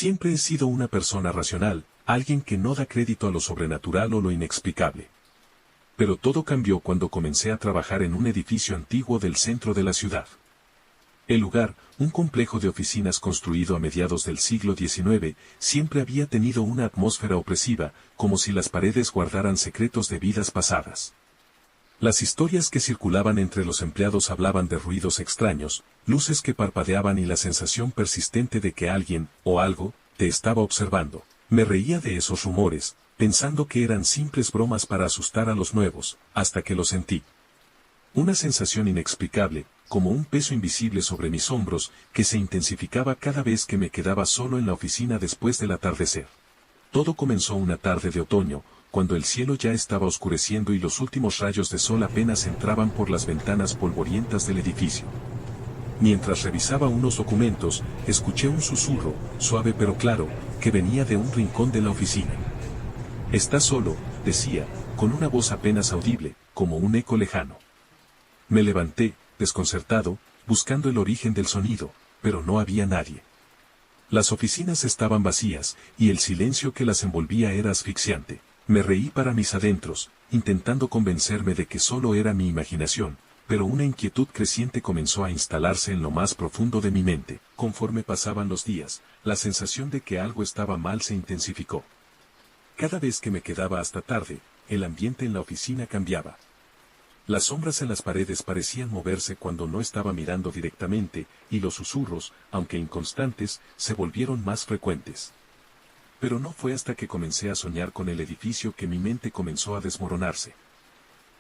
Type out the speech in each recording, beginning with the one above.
Siempre he sido una persona racional, alguien que no da crédito a lo sobrenatural o lo inexplicable. Pero todo cambió cuando comencé a trabajar en un edificio antiguo del centro de la ciudad. El lugar, un complejo de oficinas construido a mediados del siglo XIX, siempre había tenido una atmósfera opresiva, como si las paredes guardaran secretos de vidas pasadas. Las historias que circulaban entre los empleados hablaban de ruidos extraños, luces que parpadeaban y la sensación persistente de que alguien, o algo, te estaba observando. Me reía de esos rumores, pensando que eran simples bromas para asustar a los nuevos, hasta que lo sentí. Una sensación inexplicable, como un peso invisible sobre mis hombros, que se intensificaba cada vez que me quedaba solo en la oficina después del atardecer. Todo comenzó una tarde de otoño, cuando el cielo ya estaba oscureciendo y los últimos rayos de sol apenas entraban por las ventanas polvorientas del edificio. Mientras revisaba unos documentos, escuché un susurro, suave pero claro, que venía de un rincón de la oficina. «Estás solo», decía, con una voz apenas audible, como un eco lejano. Me levanté, desconcertado, buscando el origen del sonido, pero no había nadie. Las oficinas estaban vacías, y el silencio que las envolvía era asfixiante. Me reí para mis adentros, intentando convencerme de que solo era mi imaginación, pero una inquietud creciente comenzó a instalarse en lo más profundo de mi mente. Conforme pasaban los días, la sensación de que algo estaba mal se intensificó. Cada vez que me quedaba hasta tarde, el ambiente en la oficina cambiaba. Las sombras en las paredes parecían moverse cuando no estaba mirando directamente, y los susurros, aunque inconstantes, se volvieron más frecuentes. Pero no fue hasta que comencé a soñar con el edificio que mi mente comenzó a desmoronarse.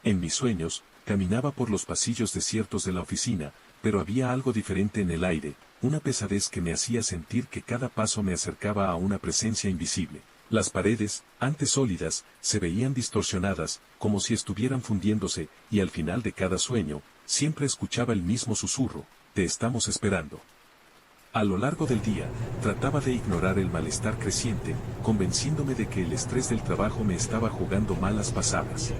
En mis sueños, caminaba por los pasillos desiertos de la oficina, pero había algo diferente en el aire, una pesadez que me hacía sentir que cada paso me acercaba a una presencia invisible. Las paredes, antes sólidas, se veían distorsionadas, como si estuvieran fundiéndose, y al final de cada sueño, siempre escuchaba el mismo susurro: «Te estamos esperando». A lo largo del día, trataba de ignorar el malestar creciente, convenciéndome de que el estrés del trabajo me estaba jugando malas pasadas.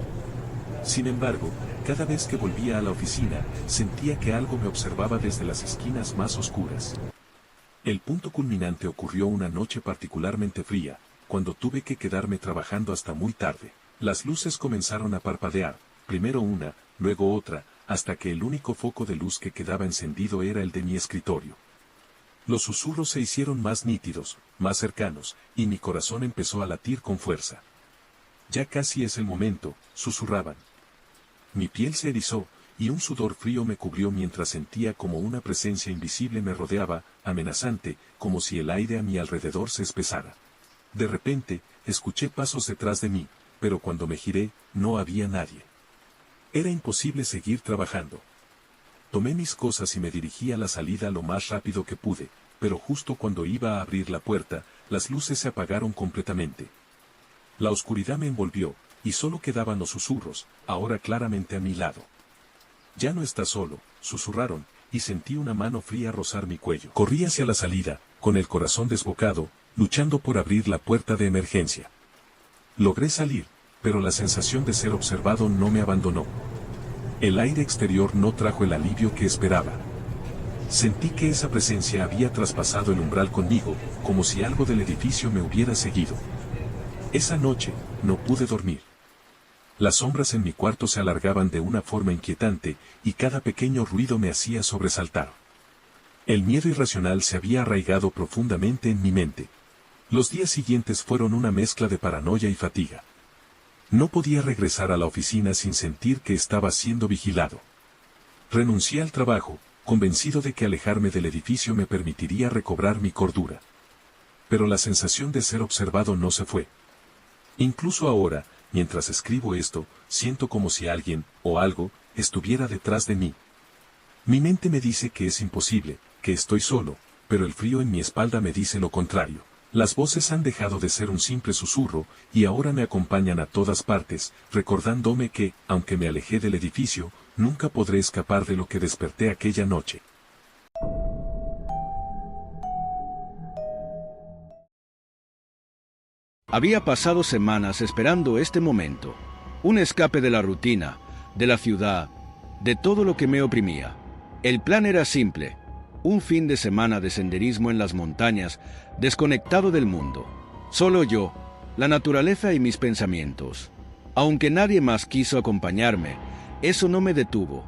Sin embargo, cada vez que volvía a la oficina, sentía que algo me observaba desde las esquinas más oscuras. El punto culminante ocurrió una noche particularmente fría, cuando tuve que quedarme trabajando hasta muy tarde. Las luces comenzaron a parpadear, primero una, luego otra, hasta que el único foco de luz que quedaba encendido era el de mi escritorio. Los susurros se hicieron más nítidos, más cercanos, y mi corazón empezó a latir con fuerza. «Ya casi es el momento», susurraban. Mi piel se erizó, y un sudor frío me cubrió mientras sentía como una presencia invisible me rodeaba, amenazante, como si el aire a mi alrededor se espesara. De repente, escuché pasos detrás de mí, pero cuando me giré, no había nadie. Era imposible seguir trabajando. Tomé mis cosas y me dirigí a la salida lo más rápido que pude, pero justo cuando iba a abrir la puerta, las luces se apagaron completamente. La oscuridad me envolvió, y solo quedaban los susurros, ahora claramente a mi lado. «Ya no estás solo», susurraron, y sentí una mano fría rozar mi cuello. Corrí hacia la salida, con el corazón desbocado, luchando por abrir la puerta de emergencia. Logré salir, pero la sensación de ser observado no me abandonó. El aire exterior no trajo el alivio que esperaba. Sentí que esa presencia había traspasado el umbral conmigo, como si algo del edificio me hubiera seguido. Esa noche, no pude dormir. Las sombras en mi cuarto se alargaban de una forma inquietante, y cada pequeño ruido me hacía sobresaltar. El miedo irracional se había arraigado profundamente en mi mente. Los días siguientes fueron una mezcla de paranoia y fatiga. No podía regresar a la oficina sin sentir que estaba siendo vigilado. Renuncié al trabajo, convencido de que alejarme del edificio me permitiría recobrar mi cordura. Pero la sensación de ser observado no se fue. Incluso ahora, mientras escribo esto, siento como si alguien, o algo, estuviera detrás de mí. Mi mente me dice que es imposible, que estoy solo, pero el frío en mi espalda me dice lo contrario. Las voces han dejado de ser un simple susurro, y ahora me acompañan a todas partes, recordándome que, aunque me alejé del edificio, nunca podré escapar de lo que desperté aquella noche. Había pasado semanas esperando este momento, un escape de la rutina, de la ciudad, de todo lo que me oprimía. El plan era simple: Un fin de semana de senderismo en las montañas, desconectado del mundo. Solo yo, la naturaleza y mis pensamientos. Aunque nadie más quiso acompañarme, eso no me detuvo.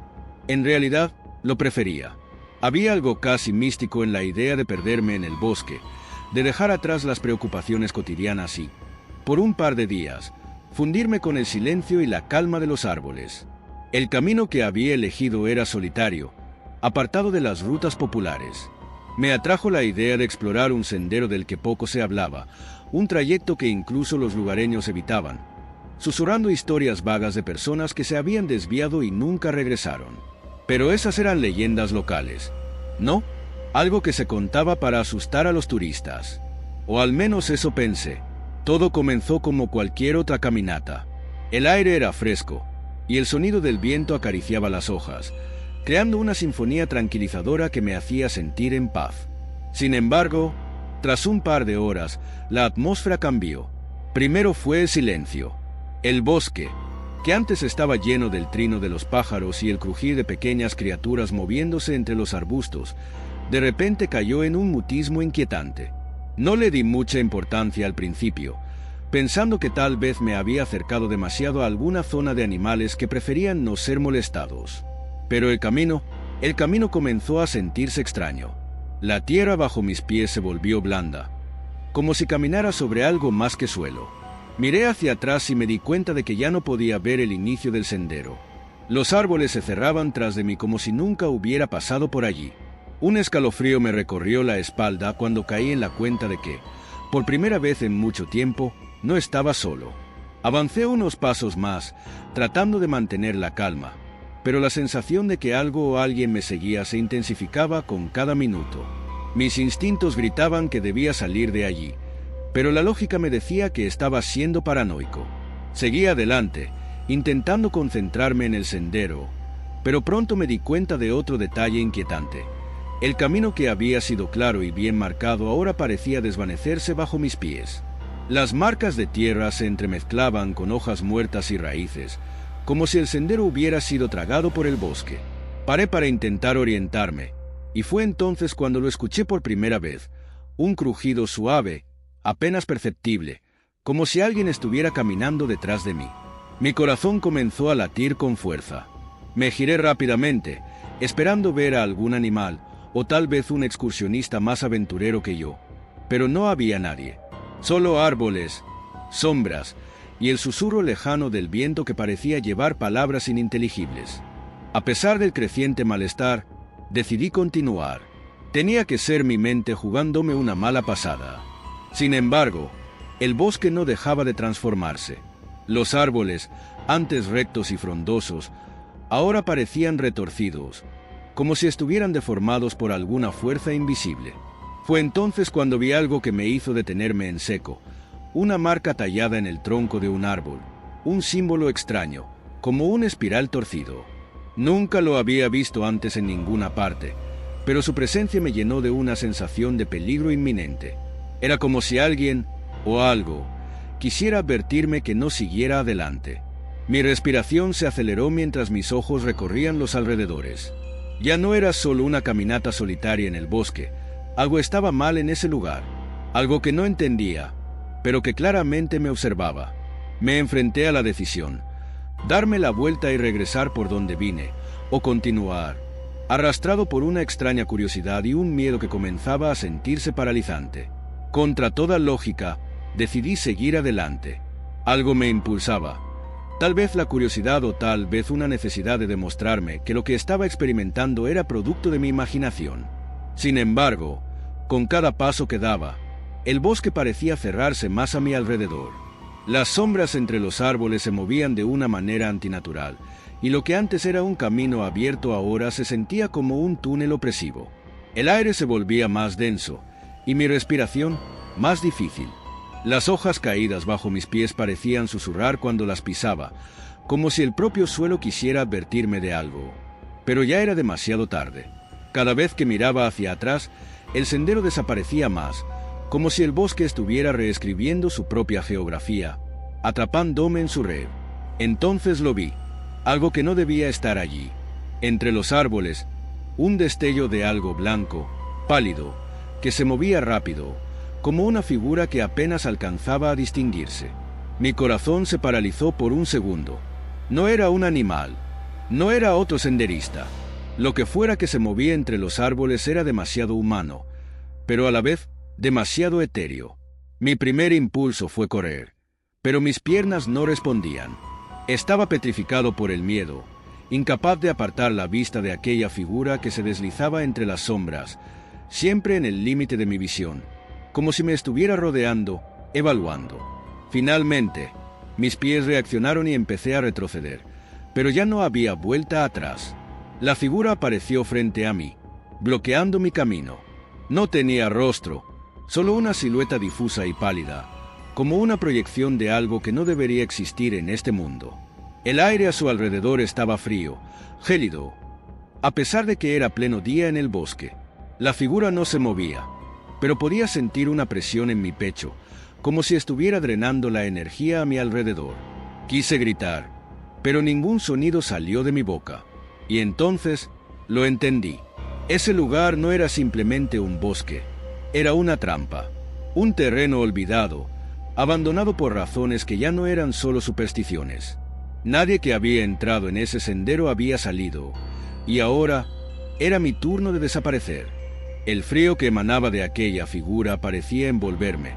En realidad, lo prefería. Había algo casi místico en la idea de perderme en el bosque, de dejar atrás las preocupaciones cotidianas y, por un par de días, fundirme con el silencio y la calma de los árboles. El camino que había elegido era solitario, apartado de las rutas populares. Me atrajo la idea de explorar un sendero del que poco se hablaba, un trayecto que incluso los lugareños evitaban, susurrando historias vagas de personas que se habían desviado y nunca regresaron. Pero esas eran leyendas locales, ¿no? Algo que se contaba para asustar a los turistas. O al menos eso pensé. Todo comenzó como cualquier otra caminata. El aire era fresco, y el sonido del viento acariciaba las hojas, creando una sinfonía tranquilizadora que me hacía sentir en paz. Sin embargo, tras un par de horas, la atmósfera cambió. Primero fue el silencio. El bosque, que antes estaba lleno del trino de los pájaros y el crujir de pequeñas criaturas moviéndose entre los arbustos, de repente cayó en un mutismo inquietante. No le di mucha importancia al principio, pensando que tal vez me había acercado demasiado a alguna zona de animales que preferían no ser molestados. Pero el camino comenzó a sentirse extraño. La tierra bajo mis pies se volvió blanda, como si caminara sobre algo más que suelo. Miré hacia atrás y me di cuenta de que ya no podía ver el inicio del sendero. Los árboles se cerraban tras de mí como si nunca hubiera pasado por allí. Un escalofrío me recorrió la espalda cuando caí en la cuenta de que, por primera vez en mucho tiempo, no estaba solo. Avancé unos pasos más, tratando de mantener la calma, pero la sensación de que algo o alguien me seguía se intensificaba con cada minuto. Mis instintos gritaban que debía salir de allí, pero la lógica me decía que estaba siendo paranoico. Seguí adelante, intentando concentrarme en el sendero, pero pronto me di cuenta de otro detalle inquietante. El camino que había sido claro y bien marcado ahora parecía desvanecerse bajo mis pies. Las marcas de tierra se entremezclaban con hojas muertas y raíces, como si el sendero hubiera sido tragado por el bosque. Paré para intentar orientarme, y fue entonces cuando lo escuché por primera vez, un crujido suave, apenas perceptible, como si alguien estuviera caminando detrás de mí. Mi corazón comenzó a latir con fuerza. Me giré rápidamente, esperando ver a algún animal, o tal vez un excursionista más aventurero que yo, pero no había nadie. Solo árboles, sombras y el susurro lejano del viento que parecía llevar palabras ininteligibles. A pesar del creciente malestar, decidí continuar. Tenía que ser mi mente jugándome una mala pasada. Sin embargo, el bosque no dejaba de transformarse. Los árboles, antes rectos y frondosos, ahora parecían retorcidos, como si estuvieran deformados por alguna fuerza invisible. Fue entonces cuando vi algo que me hizo detenerme en seco, una marca tallada en el tronco de un árbol, un símbolo extraño, como un espiral torcido. Nunca lo había visto antes en ninguna parte, pero su presencia me llenó de una sensación de peligro inminente. Era como si alguien, o algo, quisiera advertirme que no siguiera adelante. Mi respiración se aceleró mientras mis ojos recorrían los alrededores. Ya no era solo una caminata solitaria en el bosque, algo estaba mal en ese lugar, algo que no entendía, pero que claramente me observaba. Me enfrenté a la decisión, darme la vuelta y regresar por donde vine, o continuar, arrastrado por una extraña curiosidad y un miedo que comenzaba a sentirse paralizante. Contra toda lógica, decidí seguir adelante. Algo me impulsaba. Tal vez la curiosidad o tal vez una necesidad de demostrarme que lo que estaba experimentando era producto de mi imaginación. Sin embargo, con cada paso que daba, el bosque parecía cerrarse más a mi alrededor. Las sombras entre los árboles se movían de una manera antinatural, y lo que antes era un camino abierto ahora se sentía como un túnel opresivo. El aire se volvía más denso, y mi respiración más difícil. Las hojas caídas bajo mis pies parecían susurrar cuando las pisaba, como si el propio suelo quisiera advertirme de algo. Pero ya era demasiado tarde. Cada vez que miraba hacia atrás, el sendero desaparecía más, como si el bosque estuviera reescribiendo su propia geografía, atrapándome en su red. Entonces lo vi, algo que no debía estar allí. Entre los árboles, un destello de algo blanco, pálido, que se movía rápido, como una figura que apenas alcanzaba a distinguirse. Mi corazón se paralizó por un segundo. No era un animal, no era otro senderista. Lo que fuera que se movía entre los árboles era demasiado humano, pero a la vez demasiado etéreo. Mi primer impulso fue correr, pero mis piernas no respondían. Estaba petrificado por el miedo, incapaz de apartar la vista de aquella figura que se deslizaba entre las sombras, siempre en el límite de mi visión, como si me estuviera rodeando, evaluando. Finalmente, mis pies reaccionaron y empecé a retroceder, pero ya no había vuelta atrás. La figura apareció frente a mí, bloqueando mi camino. No tenía rostro, solo una silueta difusa y pálida, como una proyección de algo que no debería existir en este mundo. El aire a su alrededor estaba frío, gélido. A pesar de que era pleno día en el bosque, la figura no se movía, pero podía sentir una presión en mi pecho, como si estuviera drenando la energía a mi alrededor. Quise gritar, pero ningún sonido salió de mi boca. Y entonces lo entendí. Ese lugar no era simplemente un bosque, era una trampa, un terreno olvidado, abandonado por razones que ya no eran solo supersticiones. Nadie que había entrado en ese sendero había salido, y ahora era mi turno de desaparecer. El frío que emanaba de aquella figura parecía envolverme,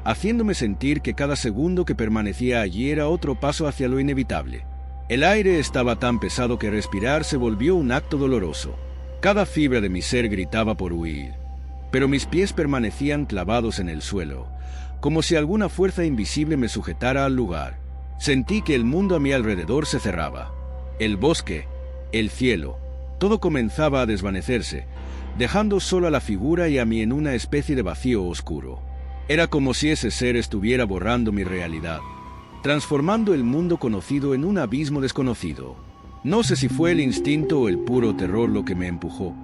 haciéndome sentir que cada segundo que permanecía allí era otro paso hacia lo inevitable. El aire estaba tan pesado que respirar se volvió un acto doloroso. Cada fibra de mi ser gritaba por huir, pero mis pies permanecían clavados en el suelo, como si alguna fuerza invisible me sujetara al lugar. Sentí que el mundo a mi alrededor se cerraba. El bosque, el cielo, todo comenzaba a desvanecerse, dejando solo a la figura y a mí en una especie de vacío oscuro. Era como si ese ser estuviera borrando mi realidad, transformando el mundo conocido en un abismo desconocido. No sé si fue el instinto o el puro terror lo que me empujó,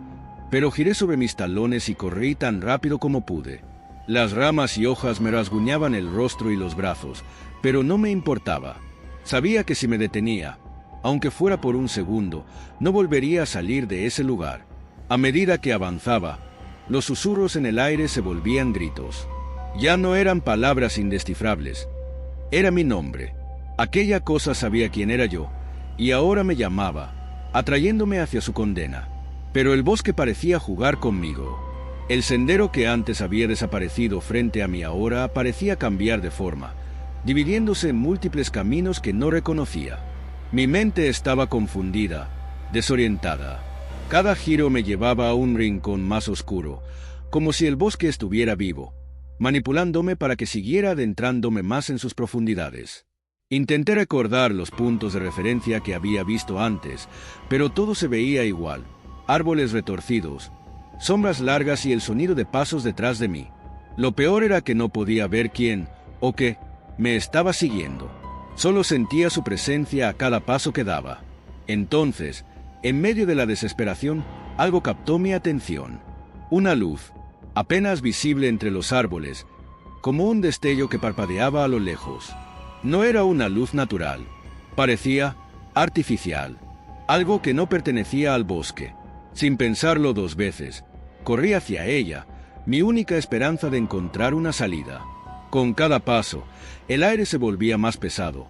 pero giré sobre mis talones y corrí tan rápido como pude. Las ramas y hojas me rasguñaban el rostro y los brazos, pero no me importaba. Sabía que si me detenía, aunque fuera por un segundo, no volvería a salir de ese lugar. A medida que avanzaba, los susurros en el aire se volvían gritos. Ya no eran palabras indescifrables. Era mi nombre. Aquella cosa sabía quién era yo, y ahora me llamaba, atrayéndome hacia su condena. Pero el bosque parecía jugar conmigo. El sendero que antes había desaparecido frente a mí ahora parecía cambiar de forma, dividiéndose en múltiples caminos que no reconocía. Mi mente estaba confundida, desorientada. Cada giro me llevaba a un rincón más oscuro, como si el bosque estuviera vivo, manipulándome para que siguiera adentrándome más en sus profundidades. Intenté recordar los puntos de referencia que había visto antes, pero todo se veía igual: árboles retorcidos, sombras largas y el sonido de pasos detrás de mí. Lo peor era que no podía ver quién o qué me estaba siguiendo. Solo sentía su presencia a cada paso que daba. Entonces, en medio de la desesperación, algo captó mi atención. Una luz, apenas visible entre los árboles, como un destello que parpadeaba a lo lejos. No era una luz natural, parecía artificial, algo que no pertenecía al bosque. Sin pensarlo dos veces, corrí hacia ella, mi única esperanza de encontrar una salida. Con cada paso, el aire se volvía más pesado,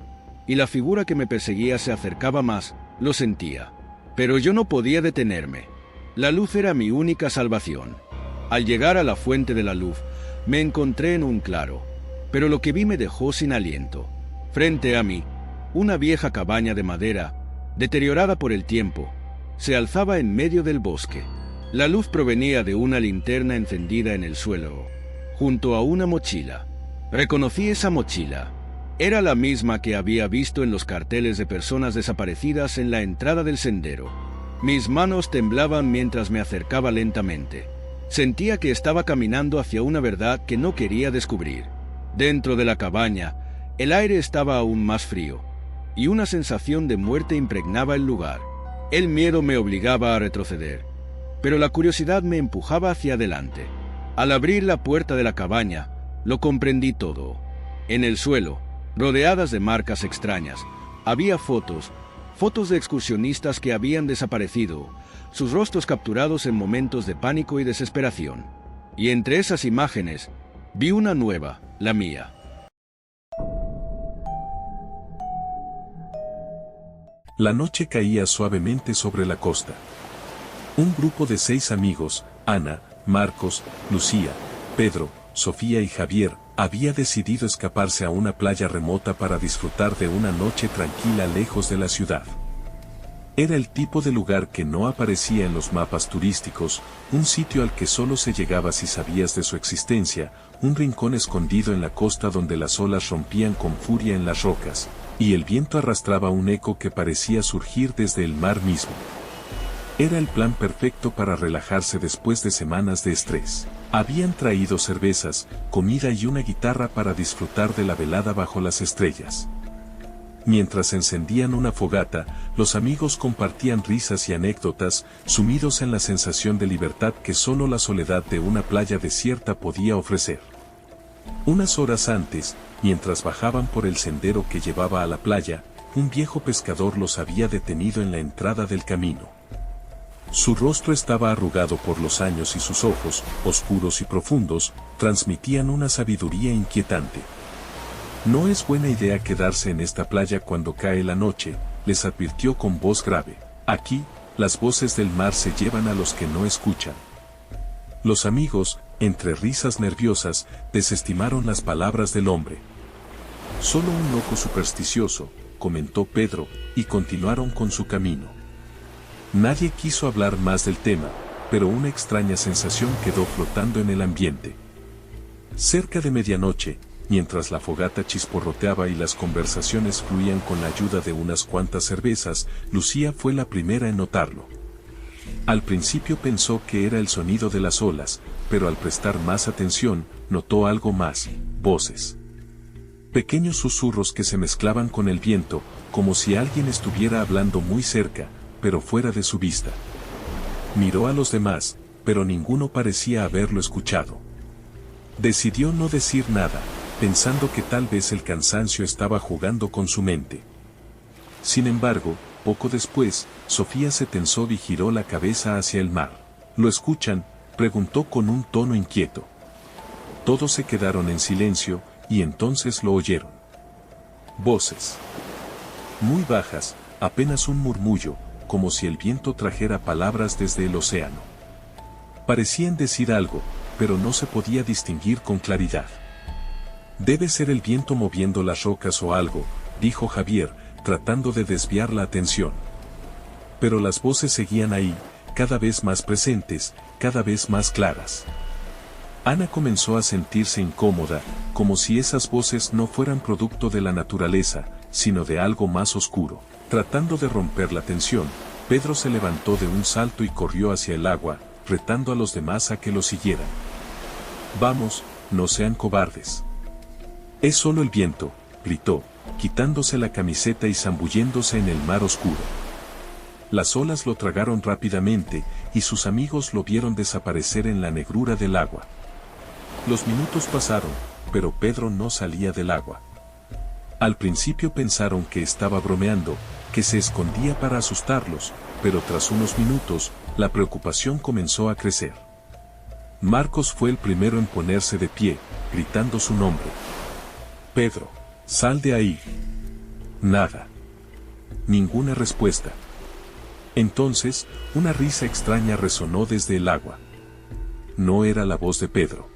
y la figura que me perseguía se acercaba más. Lo sentía, pero yo no podía detenerme. La luz era mi única salvación. Al llegar a la fuente de la luz, me encontré en un claro, pero lo que vi me dejó sin aliento. Frente a mí, una vieja cabaña de madera, deteriorada por el tiempo, se alzaba en medio del bosque. La luz provenía de una linterna encendida en el suelo, junto a una mochila. Reconocí esa mochila. Era la misma que había visto en los carteles de personas desaparecidas en la entrada del sendero. Mis manos temblaban mientras me acercaba lentamente. Sentía que estaba caminando hacia una verdad que no quería descubrir. Dentro de la cabaña, el aire estaba aún más frío, y una sensación de muerte impregnaba el lugar. El miedo me obligaba a retroceder, pero la curiosidad me empujaba hacia adelante. Al abrir la puerta de la cabaña, lo comprendí todo. En el suelo, rodeadas de marcas extrañas, había fotos de excursionistas que habían desaparecido, sus rostros capturados en momentos de pánico y desesperación. Y entre esas imágenes, vi una nueva, la mía. La noche caía suavemente sobre la costa. Un grupo de 6 amigos, Ana, Marcos, Lucía, Pedro, Sofía y Javier, había decidido escaparse a una playa remota para disfrutar de una noche tranquila lejos de la ciudad. Era el tipo de lugar que no aparecía en los mapas turísticos, un sitio al que solo se llegaba si sabías de su existencia, un rincón escondido en la costa donde las olas rompían con furia en las rocas, y el viento arrastraba un eco que parecía surgir desde el mar mismo. Era el plan perfecto para relajarse después de semanas de estrés. Habían traído cervezas, comida y una guitarra para disfrutar de la velada bajo las estrellas. Mientras encendían una fogata, los amigos compartían risas y anécdotas, sumidos en la sensación de libertad que solo la soledad de una playa desierta podía ofrecer. Unas horas antes, mientras bajaban por el sendero que llevaba a la playa, un viejo pescador los había detenido en la entrada del camino. Su rostro estaba arrugado por los años y sus ojos, oscuros y profundos, transmitían una sabiduría inquietante. No es buena idea quedarse en esta playa cuando cae la noche, les advirtió con voz grave. Aquí, las voces del mar se llevan a los que no escuchan. Los amigos, entre risas nerviosas, desestimaron las palabras del hombre. Solo un loco supersticioso, comentó Pedro, y continuaron con su camino. Nadie quiso hablar más del tema, pero una extraña sensación quedó flotando en el ambiente. Cerca de medianoche, mientras la fogata chisporroteaba y las conversaciones fluían con la ayuda de unas cuantas cervezas, Lucía fue la primera en notarlo. Al principio pensó que era el sonido de las olas, pero al prestar más atención, notó algo más: voces. Pequeños susurros que se mezclaban con el viento, como si alguien estuviera hablando muy cerca, pero fuera de su vista. Miró a los demás, pero ninguno parecía haberlo escuchado. Decidió no decir nada, pensando que tal vez el cansancio estaba jugando con su mente. Sin embargo, poco después, Sofía se tensó y giró la cabeza hacia el mar. ¿Lo escuchan?, preguntó con un tono inquieto. Todos se quedaron en silencio, y entonces lo oyeron. Voces. Muy bajas, apenas un murmullo, como si el viento trajera palabras desde el océano. Parecían decir algo, pero no se podía distinguir con claridad. Debe ser el viento moviendo las rocas o algo, dijo Javier, tratando de desviar la atención. Pero las voces seguían ahí, cada vez más presentes, cada vez más claras. Ana comenzó a sentirse incómoda, como si esas voces no fueran producto de la naturaleza, sino de algo más oscuro. Tratando de romper la tensión, Pedro se levantó de un salto y corrió hacia el agua, retando a los demás a que lo siguieran. Vamos, no sean cobardes. Es solo el viento, gritó, quitándose la camiseta y zambulléndose en el mar oscuro. Las olas lo tragaron rápidamente, y sus amigos lo vieron desaparecer en la negrura del agua. Los minutos pasaron, pero Pedro no salía del agua. Al principio pensaron que estaba bromeando, que se escondía para asustarlos, pero tras unos minutos, la preocupación comenzó a crecer. Marcos fue el primero en ponerse de pie, gritando su nombre. Pedro, sal de ahí. Nada. Ninguna respuesta. Entonces, una risa extraña resonó desde el agua. No era la voz de Pedro.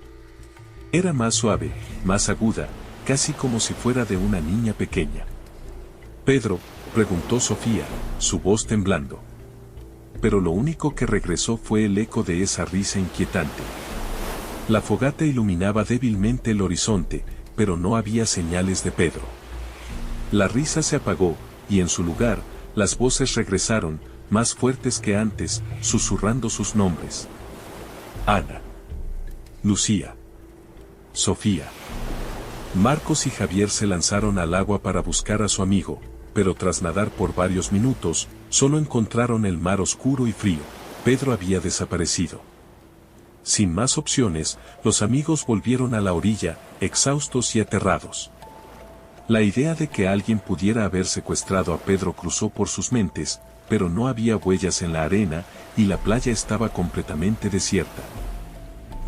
Era más suave, más aguda, casi como si fuera de una niña pequeña. Pedro, preguntó Sofía, su voz temblando. Pero lo único que regresó fue el eco de esa risa inquietante. La fogata iluminaba débilmente el horizonte, pero no había señales de Pedro. La risa se apagó, y en su lugar, las voces regresaron, más fuertes que antes, susurrando sus nombres. Ana. Lucía. Sofía. Marcos y Javier se lanzaron al agua para buscar a su amigo, pero tras nadar por varios minutos, solo encontraron el mar oscuro y frío. Pedro había desaparecido. Sin más opciones, los amigos volvieron a la orilla, exhaustos y aterrados. La idea de que alguien pudiera haber secuestrado a Pedro cruzó por sus mentes, pero no había huellas en la arena y la playa estaba completamente desierta.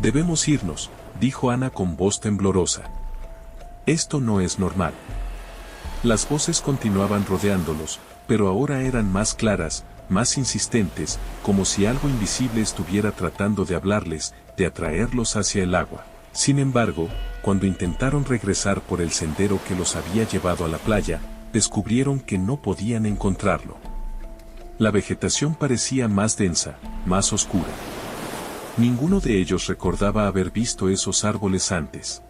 «Debemos irnos», dijo Ana con voz temblorosa. «Esto no es normal». Las voces continuaban rodeándolos, pero ahora eran más claras, más insistentes, como si algo invisible estuviera tratando de hablarles, de atraerlos hacia el agua. Sin embargo, cuando intentaron regresar por el sendero que los había llevado a la playa, descubrieron que no podían encontrarlo. La vegetación parecía más densa, más oscura. Ninguno de ellos recordaba haber visto esos árboles antes.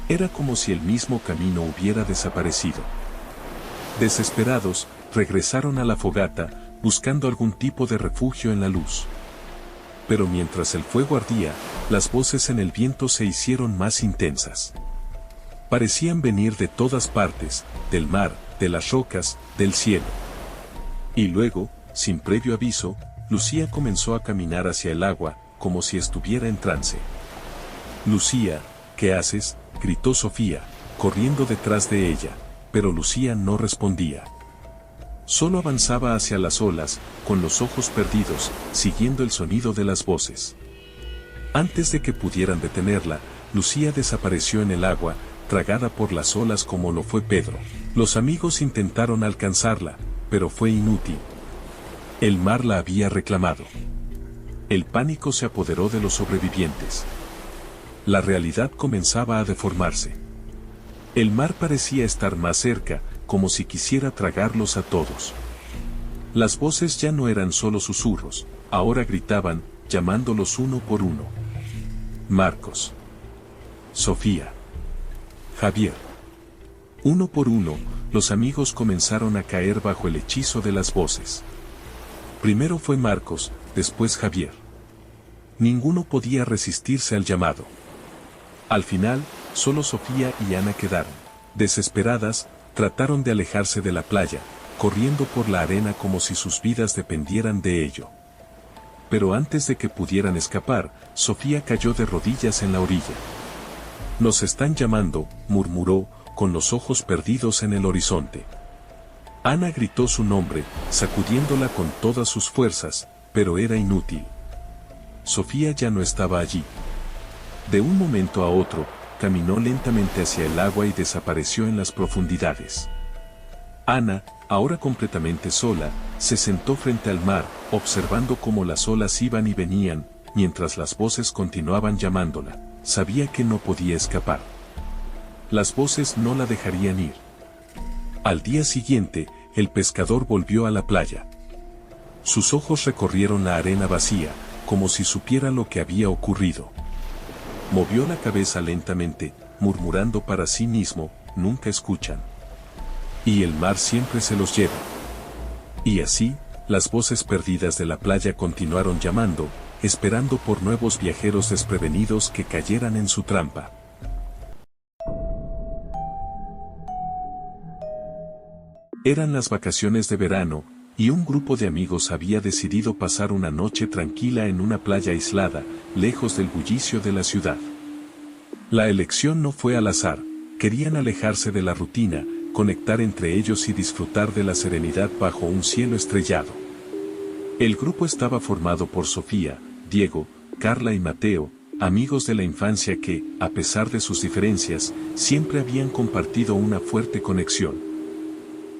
Era como si el mismo camino hubiera desaparecido. Desesperados, regresaron a la fogata, buscando algún tipo de refugio en la luz. Pero mientras el fuego ardía, las voces en el viento se hicieron más intensas. Parecían venir de todas partes, del mar, de las rocas, del cielo. Y luego, sin previo aviso, Lucía comenzó a caminar hacia el agua, como si estuviera en trance. «Lucía, ¿qué haces?», gritó Sofía, corriendo detrás de ella, pero Lucía no respondía. Solo avanzaba hacia las olas, con los ojos perdidos, siguiendo el sonido de las voces. Antes de que pudieran detenerla, Lucía desapareció en el agua, tragada por las olas como lo fue Pedro. Los amigos intentaron alcanzarla, pero fue inútil. El mar la había reclamado. El pánico se apoderó de los sobrevivientes. La realidad comenzaba a deformarse. El mar parecía estar más cerca, como si quisiera tragarlos a todos. Las voces ya no eran solo susurros, ahora gritaban, llamándolos uno por uno. Marcos. Sofía. Javier. Uno por uno, los amigos comenzaron a caer bajo el hechizo de las voces. Primero fue Marcos, después Javier. Ninguno podía resistirse al llamado. Al final, solo Sofía y Ana quedaron. Desesperadas, trataron de alejarse de la playa, corriendo por la arena como si sus vidas dependieran de ello. Pero antes de que pudieran escapar, Sofía cayó de rodillas en la orilla. «Nos están llamando», murmuró, con los ojos perdidos en el horizonte. Ana gritó su nombre, sacudiéndola con todas sus fuerzas, pero era inútil. Sofía ya no estaba allí. De un momento a otro, caminó lentamente hacia el agua y desapareció en las profundidades. Ana, ahora completamente sola, se sentó frente al mar, observando cómo las olas iban y venían, mientras las voces continuaban llamándola. Sabía que no podía escapar. Las voces no la dejarían ir. Al día siguiente, el pescador volvió a la playa. Sus ojos recorrieron la arena vacía, como si supiera lo que había ocurrido. Movió la cabeza lentamente, murmurando para sí mismo, «Nunca escuchan. Y el mar siempre se los lleva». Y así, las voces perdidas de la playa continuaron llamando, esperando por nuevos viajeros desprevenidos que cayeran en su trampa. Eran las vacaciones de verano, y un grupo de amigos había decidido pasar una noche tranquila en una playa aislada, lejos del bullicio de la ciudad. La elección no fue al azar, querían alejarse de la rutina, conectar entre ellos y disfrutar de la serenidad bajo un cielo estrellado. El grupo estaba formado por Sofía, Diego, Carla y Mateo, amigos de la infancia que, a pesar de sus diferencias, siempre habían compartido una fuerte conexión.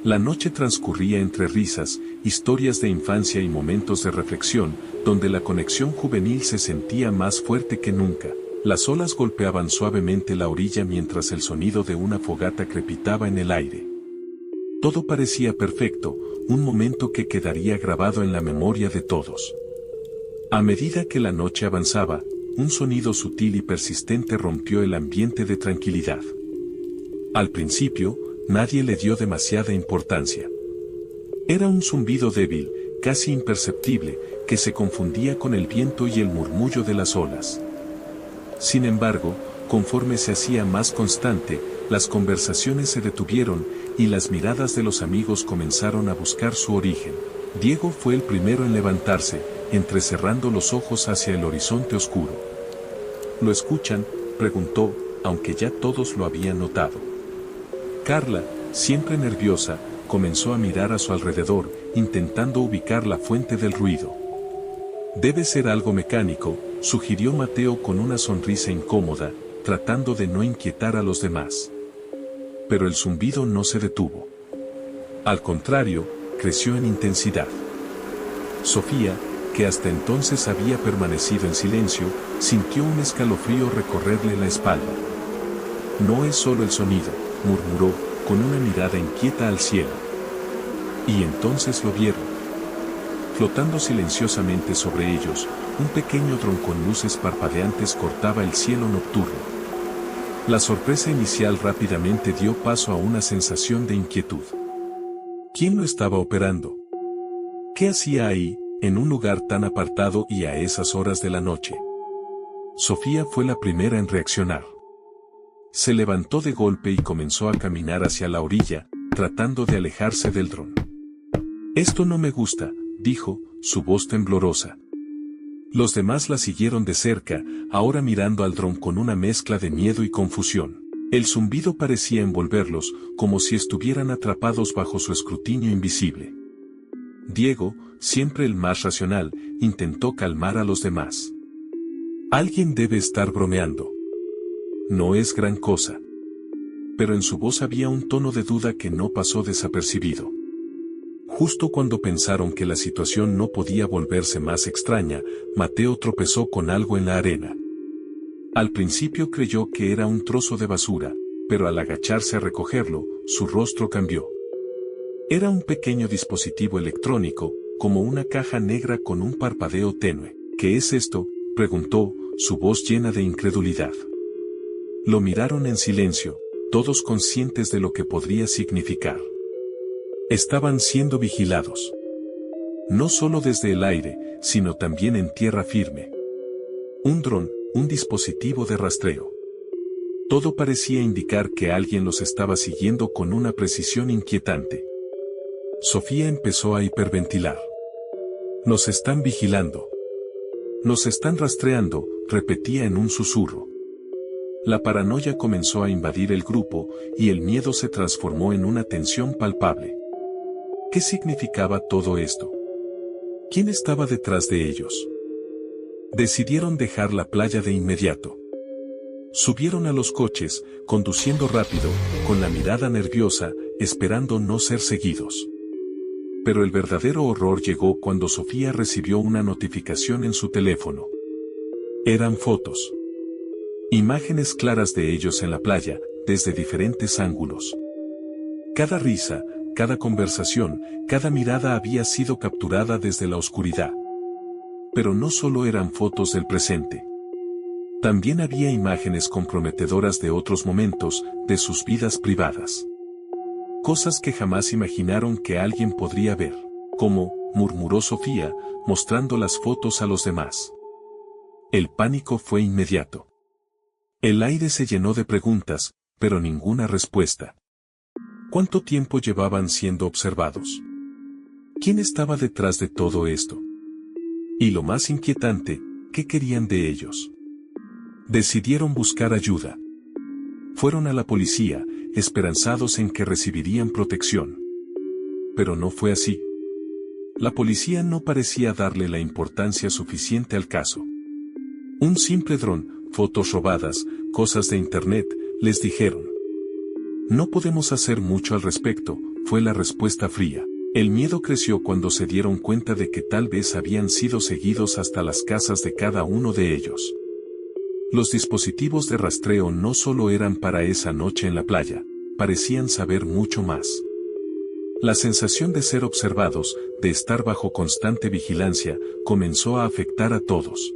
La noche transcurría entre risas, historias de infancia y momentos de reflexión, donde la conexión juvenil se sentía más fuerte que nunca. Las olas golpeaban suavemente la orilla mientras el sonido de una fogata crepitaba en el aire. Todo parecía perfecto, un momento que quedaría grabado en la memoria de todos. A medida que la noche avanzaba, un sonido sutil y persistente rompió el ambiente de tranquilidad. Al principio, nadie le dio demasiada importancia. Era un zumbido débil, casi imperceptible, que se confundía con el viento y el murmullo de las olas. Sin embargo, conforme se hacía más constante, las conversaciones se detuvieron, y las miradas de los amigos comenzaron a buscar su origen. Diego fue el primero en levantarse, entrecerrando los ojos hacia el horizonte oscuro. «¿Lo escuchan?», preguntó, aunque ya todos lo habían notado. Carla, siempre nerviosa, comenzó a mirar a su alrededor, intentando ubicar la fuente del ruido. Debe ser algo mecánico, sugirió Mateo con una sonrisa incómoda, tratando de no inquietar a los demás. Pero el zumbido no se detuvo. Al contrario, creció en intensidad. Sofía, que hasta entonces había permanecido en silencio, sintió un escalofrío recorrerle la espalda. No es solo el sonido, murmuró, con una mirada inquieta al cielo. Y entonces lo vieron. Flotando silenciosamente sobre ellos, un pequeño dron con luces parpadeantes cortaba el cielo nocturno. La sorpresa inicial rápidamente dio paso a una sensación de inquietud. ¿Quién lo estaba operando? ¿Qué hacía ahí, en un lugar tan apartado y a esas horas de la noche? Sofía fue la primera en reaccionar. Se levantó de golpe y comenzó a caminar hacia la orilla, tratando de alejarse del dron. «Esto no me gusta», dijo, su voz temblorosa. Los demás la siguieron de cerca, ahora mirando al dron con una mezcla de miedo y confusión. El zumbido parecía envolverlos, como si estuvieran atrapados bajo su escrutinio invisible. Diego, siempre el más racional, intentó calmar a los demás. «Alguien debe estar bromeando. No es gran cosa». Pero en su voz había un tono de duda que no pasó desapercibido. Justo cuando pensaron que la situación no podía volverse más extraña, Mateo tropezó con algo en la arena. Al principio creyó que era un trozo de basura, pero al agacharse a recogerlo, su rostro cambió. Era un pequeño dispositivo electrónico, como una caja negra con un parpadeo tenue. «¿Qué es esto?», preguntó, su voz llena de incredulidad. Lo miraron en silencio, todos conscientes de lo que podría significar. Estaban siendo vigilados. No solo desde el aire, sino también en tierra firme. Un dron, un dispositivo de rastreo. Todo parecía indicar que alguien los estaba siguiendo con una precisión inquietante. Sofía empezó a hiperventilar. «Nos están vigilando. Nos están rastreando», repetía en un susurro. La paranoia comenzó a invadir el grupo, y el miedo se transformó en una tensión palpable. ¿Qué significaba todo esto? ¿Quién estaba detrás de ellos? Decidieron dejar la playa de inmediato. Subieron a los coches, conduciendo rápido, con la mirada nerviosa, esperando no ser seguidos. Pero el verdadero horror llegó cuando Sofía recibió una notificación en su teléfono. Eran fotos. Imágenes claras de ellos en la playa, desde diferentes ángulos. Cada risa, cada conversación, cada mirada había sido capturada desde la oscuridad. Pero no solo eran fotos del presente. También había imágenes comprometedoras de otros momentos, de sus vidas privadas. Cosas que jamás imaginaron que alguien podría ver. «¿Cómo?», murmuró Sofía, mostrando las fotos a los demás. El pánico fue inmediato. El aire se llenó de preguntas, pero ninguna respuesta. ¿Cuánto tiempo llevaban siendo observados? ¿Quién estaba detrás de todo esto? Y lo más inquietante, ¿qué querían de ellos? Decidieron buscar ayuda. Fueron a la policía, esperanzados en que recibirían protección. Pero no fue así. La policía no parecía darle la importancia suficiente al caso. Un simple dron, fotos robadas, cosas de internet, les dijeron. «No podemos hacer mucho al respecto», fue la respuesta fría. El miedo creció cuando se dieron cuenta de que tal vez habían sido seguidos hasta las casas de cada uno de ellos. Los dispositivos de rastreo no solo eran para esa noche en la playa, parecían saber mucho más. La sensación de ser observados, de estar bajo constante vigilancia, comenzó a afectar a todos.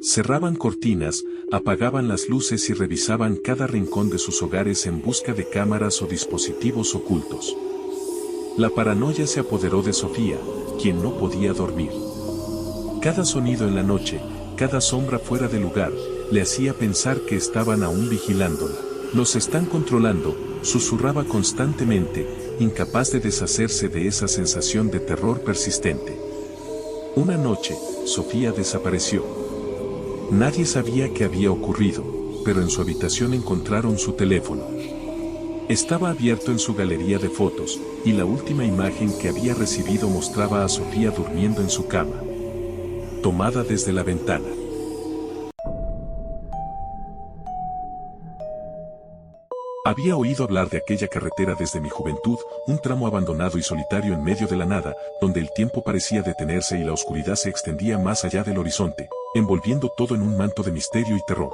Cerraban cortinas, apagaban las luces y revisaban cada rincón de sus hogares en busca de cámaras o dispositivos ocultos. La paranoia se apoderó de Sofía, quien no podía dormir. Cada sonido en la noche, cada sombra fuera de lugar, le hacía pensar que estaban aún vigilándola. «Los están controlando», susurraba constantemente, incapaz de deshacerse de esa sensación de terror persistente. Una noche, Sofía desapareció. Nadie sabía qué había ocurrido, pero en su habitación encontraron su teléfono. Estaba abierto en su galería de fotos, y la última imagen que había recibido mostraba a Sofía durmiendo en su cama, tomada desde la ventana. Había oído hablar de aquella carretera desde mi juventud, un tramo abandonado y solitario en medio de la nada, donde el tiempo parecía detenerse y la oscuridad se extendía más allá del horizonte, envolviendo todo en un manto de misterio y terror.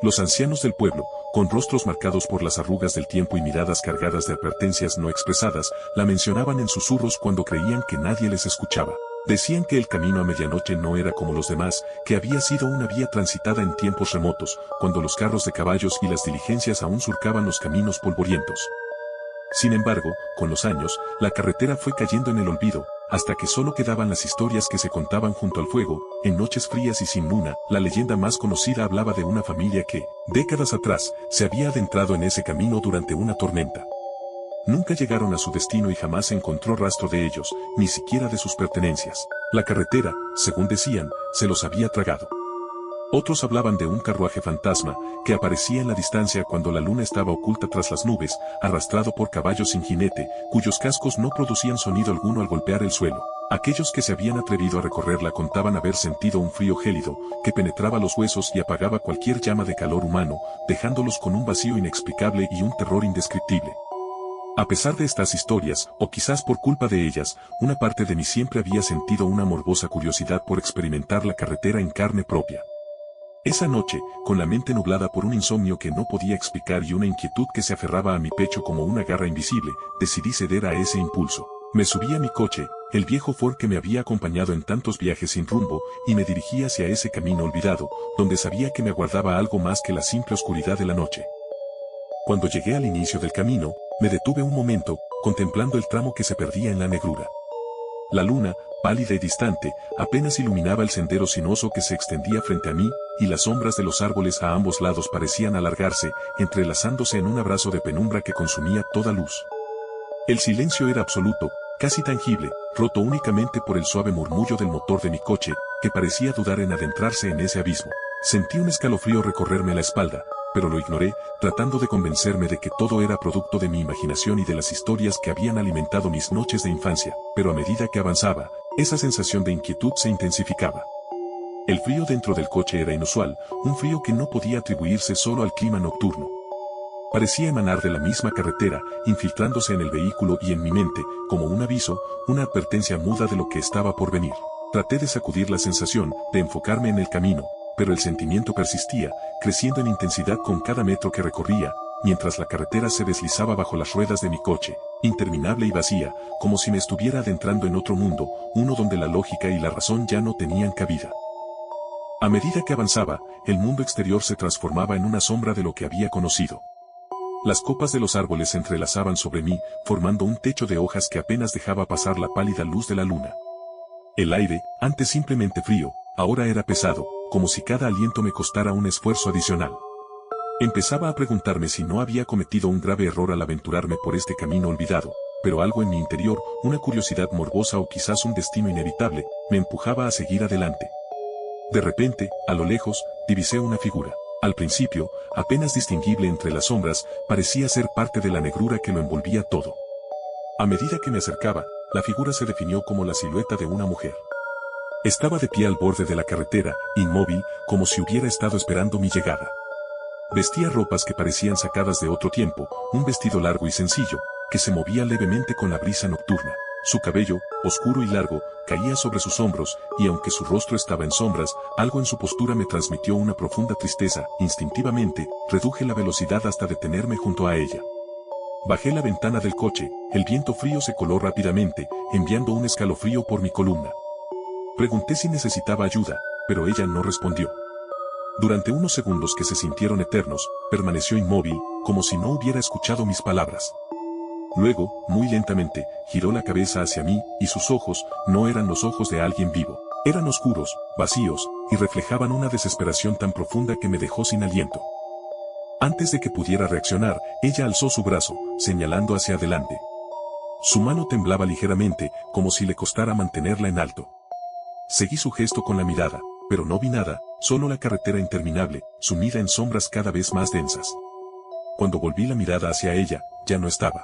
Los ancianos del pueblo, con rostros marcados por las arrugas del tiempo y miradas cargadas de advertencias no expresadas, la mencionaban en susurros cuando creían que nadie les escuchaba. Decían que el camino a medianoche no era como los demás, que había sido una vía transitada en tiempos remotos, cuando los carros de caballos y las diligencias aún surcaban los caminos polvorientos. Sin embargo, con los años, la carretera fue cayendo en el olvido, hasta que solo quedaban las historias que se contaban junto al fuego. En noches frías y sin luna, la leyenda más conocida hablaba de una familia que, décadas atrás, se había adentrado en ese camino durante una tormenta. Nunca llegaron a su destino y jamás se encontró rastro de ellos, ni siquiera de sus pertenencias. La carretera, según decían, se los había tragado. Otros hablaban de un carruaje fantasma, que aparecía en la distancia cuando la luna estaba oculta tras las nubes, arrastrado por caballos sin jinete, cuyos cascos no producían sonido alguno al golpear el suelo. Aquellos que se habían atrevido a recorrerla contaban haber sentido un frío gélido, que penetraba los huesos y apagaba cualquier llama de calor humano, dejándolos con un vacío inexplicable y un terror indescriptible. A pesar de estas historias, o quizás por culpa de ellas, una parte de mí siempre había sentido una morbosa curiosidad por experimentar la carretera en carne propia. Esa noche, con la mente nublada por un insomnio que no podía explicar y una inquietud que se aferraba a mi pecho como una garra invisible, decidí ceder a ese impulso. Me subí a mi coche, el viejo Ford que me había acompañado en tantos viajes sin rumbo, y me dirigí hacia ese camino olvidado, donde sabía que me aguardaba algo más que la simple oscuridad de la noche. Cuando llegué al inicio del camino, me detuve un momento, contemplando el tramo que se perdía en la negrura. La luna, pálida y distante, apenas iluminaba el sendero sinuoso que se extendía frente a mí, y las sombras de los árboles a ambos lados parecían alargarse, entrelazándose en un abrazo de penumbra que consumía toda luz. El silencio era absoluto, casi tangible, roto únicamente por el suave murmullo del motor de mi coche, que parecía dudar en adentrarse en ese abismo. Sentí un escalofrío recorrerme la espalda, pero lo ignoré, tratando de convencerme de que todo era producto de mi imaginación y de las historias que habían alimentado mis noches de infancia, pero a medida que avanzaba, esa sensación de inquietud se intensificaba. El frío dentro del coche era inusual, un frío que no podía atribuirse solo al clima nocturno. Parecía emanar de la misma carretera, infiltrándose en el vehículo y en mi mente, como un aviso, una advertencia muda de lo que estaba por venir. Traté de sacudir la sensación, de enfocarme en el camino, pero el sentimiento persistía, creciendo en intensidad con cada metro que recorría, mientras la carretera se deslizaba bajo las ruedas de mi coche, interminable y vacía, como si me estuviera adentrando en otro mundo, uno donde la lógica y la razón ya no tenían cabida. A medida que avanzaba, el mundo exterior se transformaba en una sombra de lo que había conocido. Las copas de los árboles se entrelazaban sobre mí, formando un techo de hojas que apenas dejaba pasar la pálida luz de la luna. El aire, antes simplemente frío, ahora era pesado, como si cada aliento me costara un esfuerzo adicional. Empezaba a preguntarme si no había cometido un grave error al aventurarme por este camino olvidado, pero algo en mi interior, una curiosidad morbosa o quizás un destino inevitable, me empujaba a seguir adelante. De repente, a lo lejos, divisé una figura. Al principio, apenas distinguible entre las sombras, parecía ser parte de la negrura que lo envolvía todo. A medida que me acercaba, la figura se definió como la silueta de una mujer. Estaba de pie al borde de la carretera, inmóvil, como si hubiera estado esperando mi llegada. Vestía ropas que parecían sacadas de otro tiempo, un vestido largo y sencillo, que se movía levemente con la brisa nocturna. Su cabello, oscuro y largo, caía sobre sus hombros, y aunque su rostro estaba en sombras, algo en su postura me transmitió una profunda tristeza. Instintivamente, reduje la velocidad hasta detenerme junto a ella. Bajé la ventana del coche, el viento frío se coló rápidamente, enviando un escalofrío por mi columna. Pregunté si necesitaba ayuda, pero ella no respondió. Durante unos segundos que se sintieron eternos, permaneció inmóvil, como si no hubiera escuchado mis palabras. Luego, muy lentamente, giró la cabeza hacia mí, y sus ojos, no eran los ojos de alguien vivo. Eran oscuros, vacíos, y reflejaban una desesperación tan profunda que me dejó sin aliento. Antes de que pudiera reaccionar, ella alzó su brazo, señalando hacia adelante. Su mano temblaba ligeramente, como si le costara mantenerla en alto. Seguí su gesto con la mirada, pero no vi nada, solo la carretera interminable, sumida en sombras cada vez más densas. Cuando volví la mirada hacia ella, ya no estaba.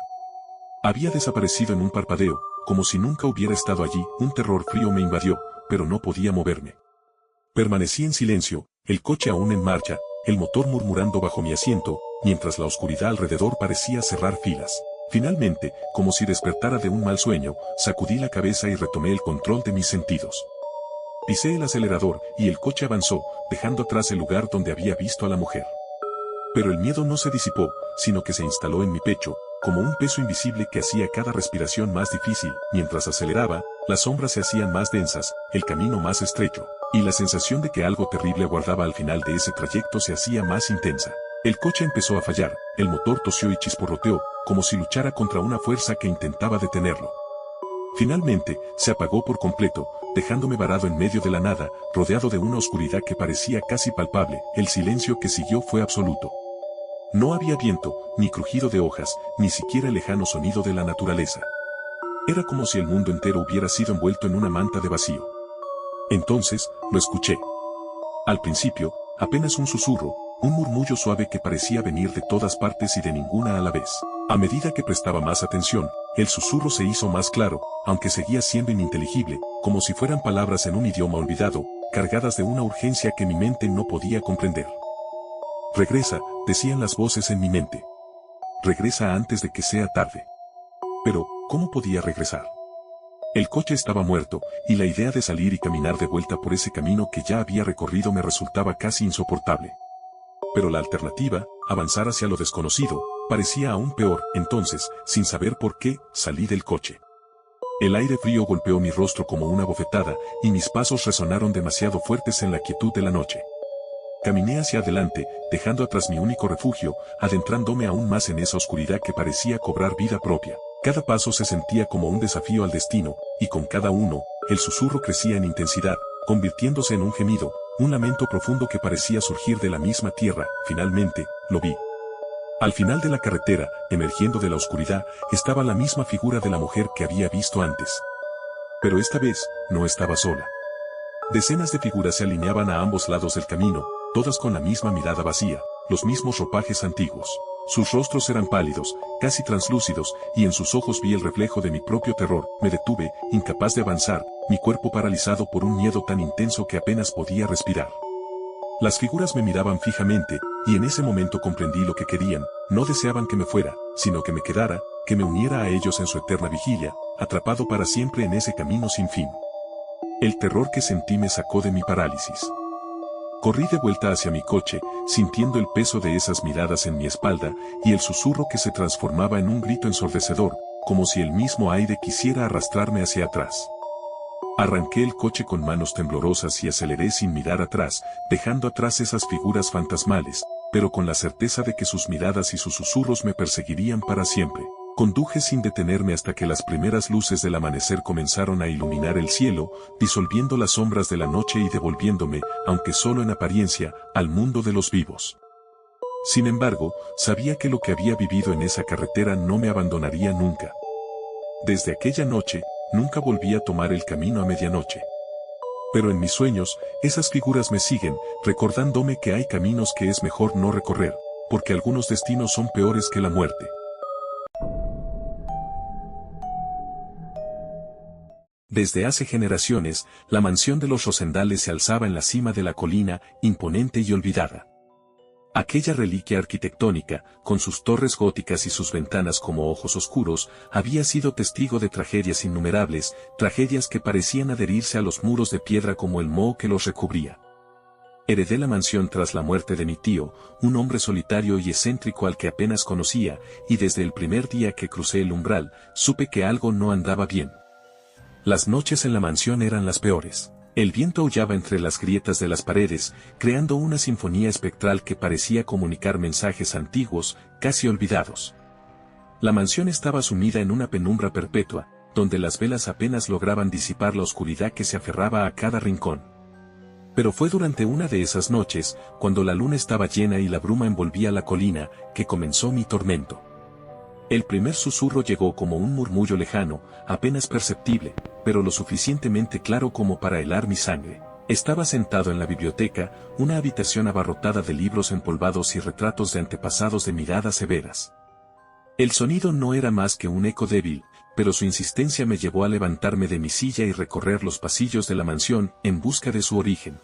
Había desaparecido en un parpadeo, como si nunca hubiera estado allí. Un terror frío me invadió, pero no podía moverme. Permanecí en silencio, el coche aún en marcha, el motor murmurando bajo mi asiento, mientras la oscuridad alrededor parecía cerrar filas. Finalmente, como si despertara de un mal sueño, sacudí la cabeza y retomé el control de mis sentidos. Pisé el acelerador, y el coche avanzó, dejando atrás el lugar donde había visto a la mujer. Pero el miedo no se disipó, sino que se instaló en mi pecho, como un peso invisible que hacía cada respiración más difícil. Mientras aceleraba, las sombras se hacían más densas, el camino más estrecho, y la sensación de que algo terrible aguardaba al final de ese trayecto se hacía más intensa. El coche empezó a fallar, el motor tosió y chisporroteó, como si luchara contra una fuerza que intentaba detenerlo. Finalmente, se apagó por completo, dejándome varado en medio de la nada, rodeado de una oscuridad que parecía casi palpable. El silencio que siguió fue absoluto. No había viento, ni crujido de hojas, ni siquiera el lejano sonido de la naturaleza. Era como si el mundo entero hubiera sido envuelto en una manta de vacío. Entonces, lo escuché. Al principio, apenas un susurro, un murmullo suave que parecía venir de todas partes y de ninguna a la vez. A medida que prestaba más atención, el susurro se hizo más claro, aunque seguía siendo ininteligible, como si fueran palabras en un idioma olvidado, cargadas de una urgencia que mi mente no podía comprender. Regresa, decían las voces en mi mente. Regresa antes de que sea tarde. Pero, ¿cómo podía regresar? El coche estaba muerto, y la idea de salir y caminar de vuelta por ese camino que ya había recorrido me resultaba casi insoportable. Pero la alternativa, avanzar hacia lo desconocido, parecía aún peor. Entonces, sin saber por qué, salí del coche. El aire frío golpeó mi rostro como una bofetada, y mis pasos resonaron demasiado fuertes en la quietud de la noche. Caminé hacia adelante, dejando atrás mi único refugio, adentrándome aún más en esa oscuridad que parecía cobrar vida propia. Cada paso se sentía como un desafío al destino, y con cada uno, el susurro crecía en intensidad, convirtiéndose en un gemido, un lamento profundo que parecía surgir de la misma tierra. Finalmente, lo vi. Al final de la carretera, emergiendo de la oscuridad, estaba la misma figura de la mujer que había visto antes. Pero esta vez, no estaba sola. Decenas de figuras se alineaban a ambos lados del camino, todas con la misma mirada vacía, los mismos ropajes antiguos. Sus rostros eran pálidos, casi translúcidos, y en sus ojos vi el reflejo de mi propio terror. Me detuve, incapaz de avanzar, mi cuerpo paralizado por un miedo tan intenso que apenas podía respirar. Las figuras me miraban fijamente, y en ese momento comprendí lo que querían. No deseaban que me fuera, sino que me quedara, que me uniera a ellos en su eterna vigilia, atrapado para siempre en ese camino sin fin. El terror que sentí me sacó de mi parálisis. Corrí de vuelta hacia mi coche, sintiendo el peso de esas miradas en mi espalda, y el susurro que se transformaba en un grito ensordecedor, como si el mismo aire quisiera arrastrarme hacia atrás. Arranqué el coche con manos temblorosas y aceleré sin mirar atrás, dejando atrás esas figuras fantasmales, pero con la certeza de que sus miradas y sus susurros me perseguirían para siempre. Conduje sin detenerme hasta que las primeras luces del amanecer comenzaron a iluminar el cielo, disolviendo las sombras de la noche y devolviéndome, aunque solo en apariencia, al mundo de los vivos. Sin embargo, sabía que lo que había vivido en esa carretera no me abandonaría nunca. Desde aquella noche, nunca volví a tomar el camino a medianoche. Pero en mis sueños, esas figuras me siguen, recordándome que hay caminos que es mejor no recorrer, porque algunos destinos son peores que la muerte. Desde hace generaciones, la mansión de los Rosendales se alzaba en la cima de la colina, imponente y olvidada. Aquella reliquia arquitectónica, con sus torres góticas y sus ventanas como ojos oscuros, había sido testigo de tragedias innumerables, tragedias que parecían adherirse a los muros de piedra como el moho que los recubría. Heredé la mansión tras la muerte de mi tío, un hombre solitario y excéntrico al que apenas conocía, y desde el primer día que crucé el umbral, supe que algo no andaba bien. Las noches en la mansión eran las peores. El viento aullaba entre las grietas de las paredes, creando una sinfonía espectral que parecía comunicar mensajes antiguos, casi olvidados. La mansión estaba sumida en una penumbra perpetua, donde las velas apenas lograban disipar la oscuridad que se aferraba a cada rincón. Pero fue durante una de esas noches, cuando la luna estaba llena y la bruma envolvía la colina, que comenzó mi tormento. El primer susurro llegó como un murmullo lejano, apenas perceptible, pero lo suficientemente claro como para helar mi sangre. Estaba sentado en la biblioteca, una habitación abarrotada de libros empolvados y retratos de antepasados de miradas severas. El sonido no era más que un eco débil, pero su insistencia me llevó a levantarme de mi silla y recorrer los pasillos de la mansión en busca de su origen.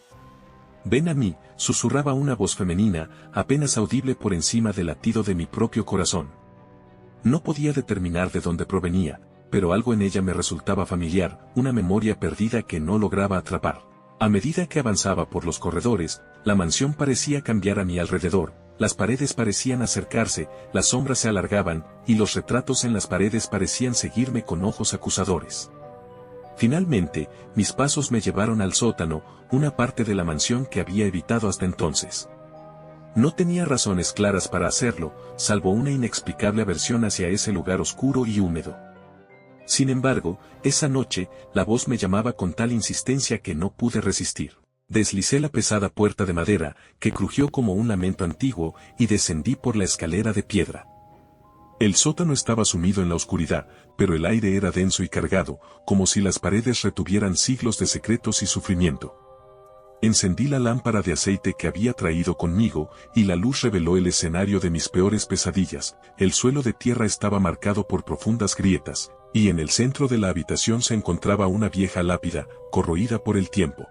«Ven a mí», susurraba una voz femenina, apenas audible por encima del latido de mi propio corazón. No podía determinar de dónde provenía, pero algo en ella me resultaba familiar, una memoria perdida que no lograba atrapar. A medida que avanzaba por los corredores, la mansión parecía cambiar a mi alrededor, las paredes parecían acercarse, las sombras se alargaban, y los retratos en las paredes parecían seguirme con ojos acusadores. Finalmente, mis pasos me llevaron al sótano, una parte de la mansión que había evitado hasta entonces. No tenía razones claras para hacerlo, salvo una inexplicable aversión hacia ese lugar oscuro y húmedo. Sin embargo, esa noche, la voz me llamaba con tal insistencia que no pude resistir. Deslicé la pesada puerta de madera, que crujió como un lamento antiguo, y descendí por la escalera de piedra. El sótano estaba sumido en la oscuridad, pero el aire era denso y cargado, como si las paredes retuvieran siglos de secretos y sufrimiento. Encendí la lámpara de aceite que había traído conmigo, y la luz reveló el escenario de mis peores pesadillas. El suelo de tierra estaba marcado por profundas grietas, y en el centro de la habitación se encontraba una vieja lápida, corroída por el tiempo.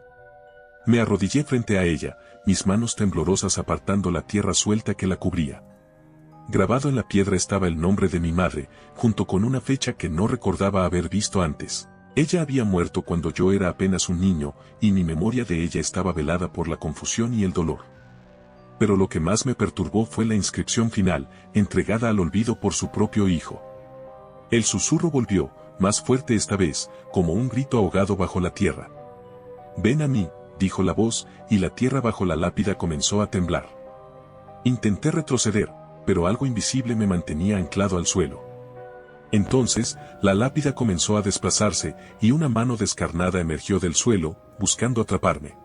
Me arrodillé frente a ella, mis manos temblorosas apartando la tierra suelta que la cubría. Grabado en la piedra estaba el nombre de mi madre, junto con una fecha que no recordaba haber visto antes. Ella había muerto cuando yo era apenas un niño, y mi memoria de ella estaba velada por la confusión y el dolor. Pero lo que más me perturbó fue la inscripción final, entregada al olvido por su propio hijo. El susurro volvió, más fuerte esta vez, como un grito ahogado bajo la tierra. «Ven a mí», dijo la voz, y la tierra bajo la lápida comenzó a temblar. Intenté retroceder, pero algo invisible me mantenía anclado al suelo. Entonces, la lápida comenzó a desplazarse, y una mano descarnada emergió del suelo, buscando atraparme.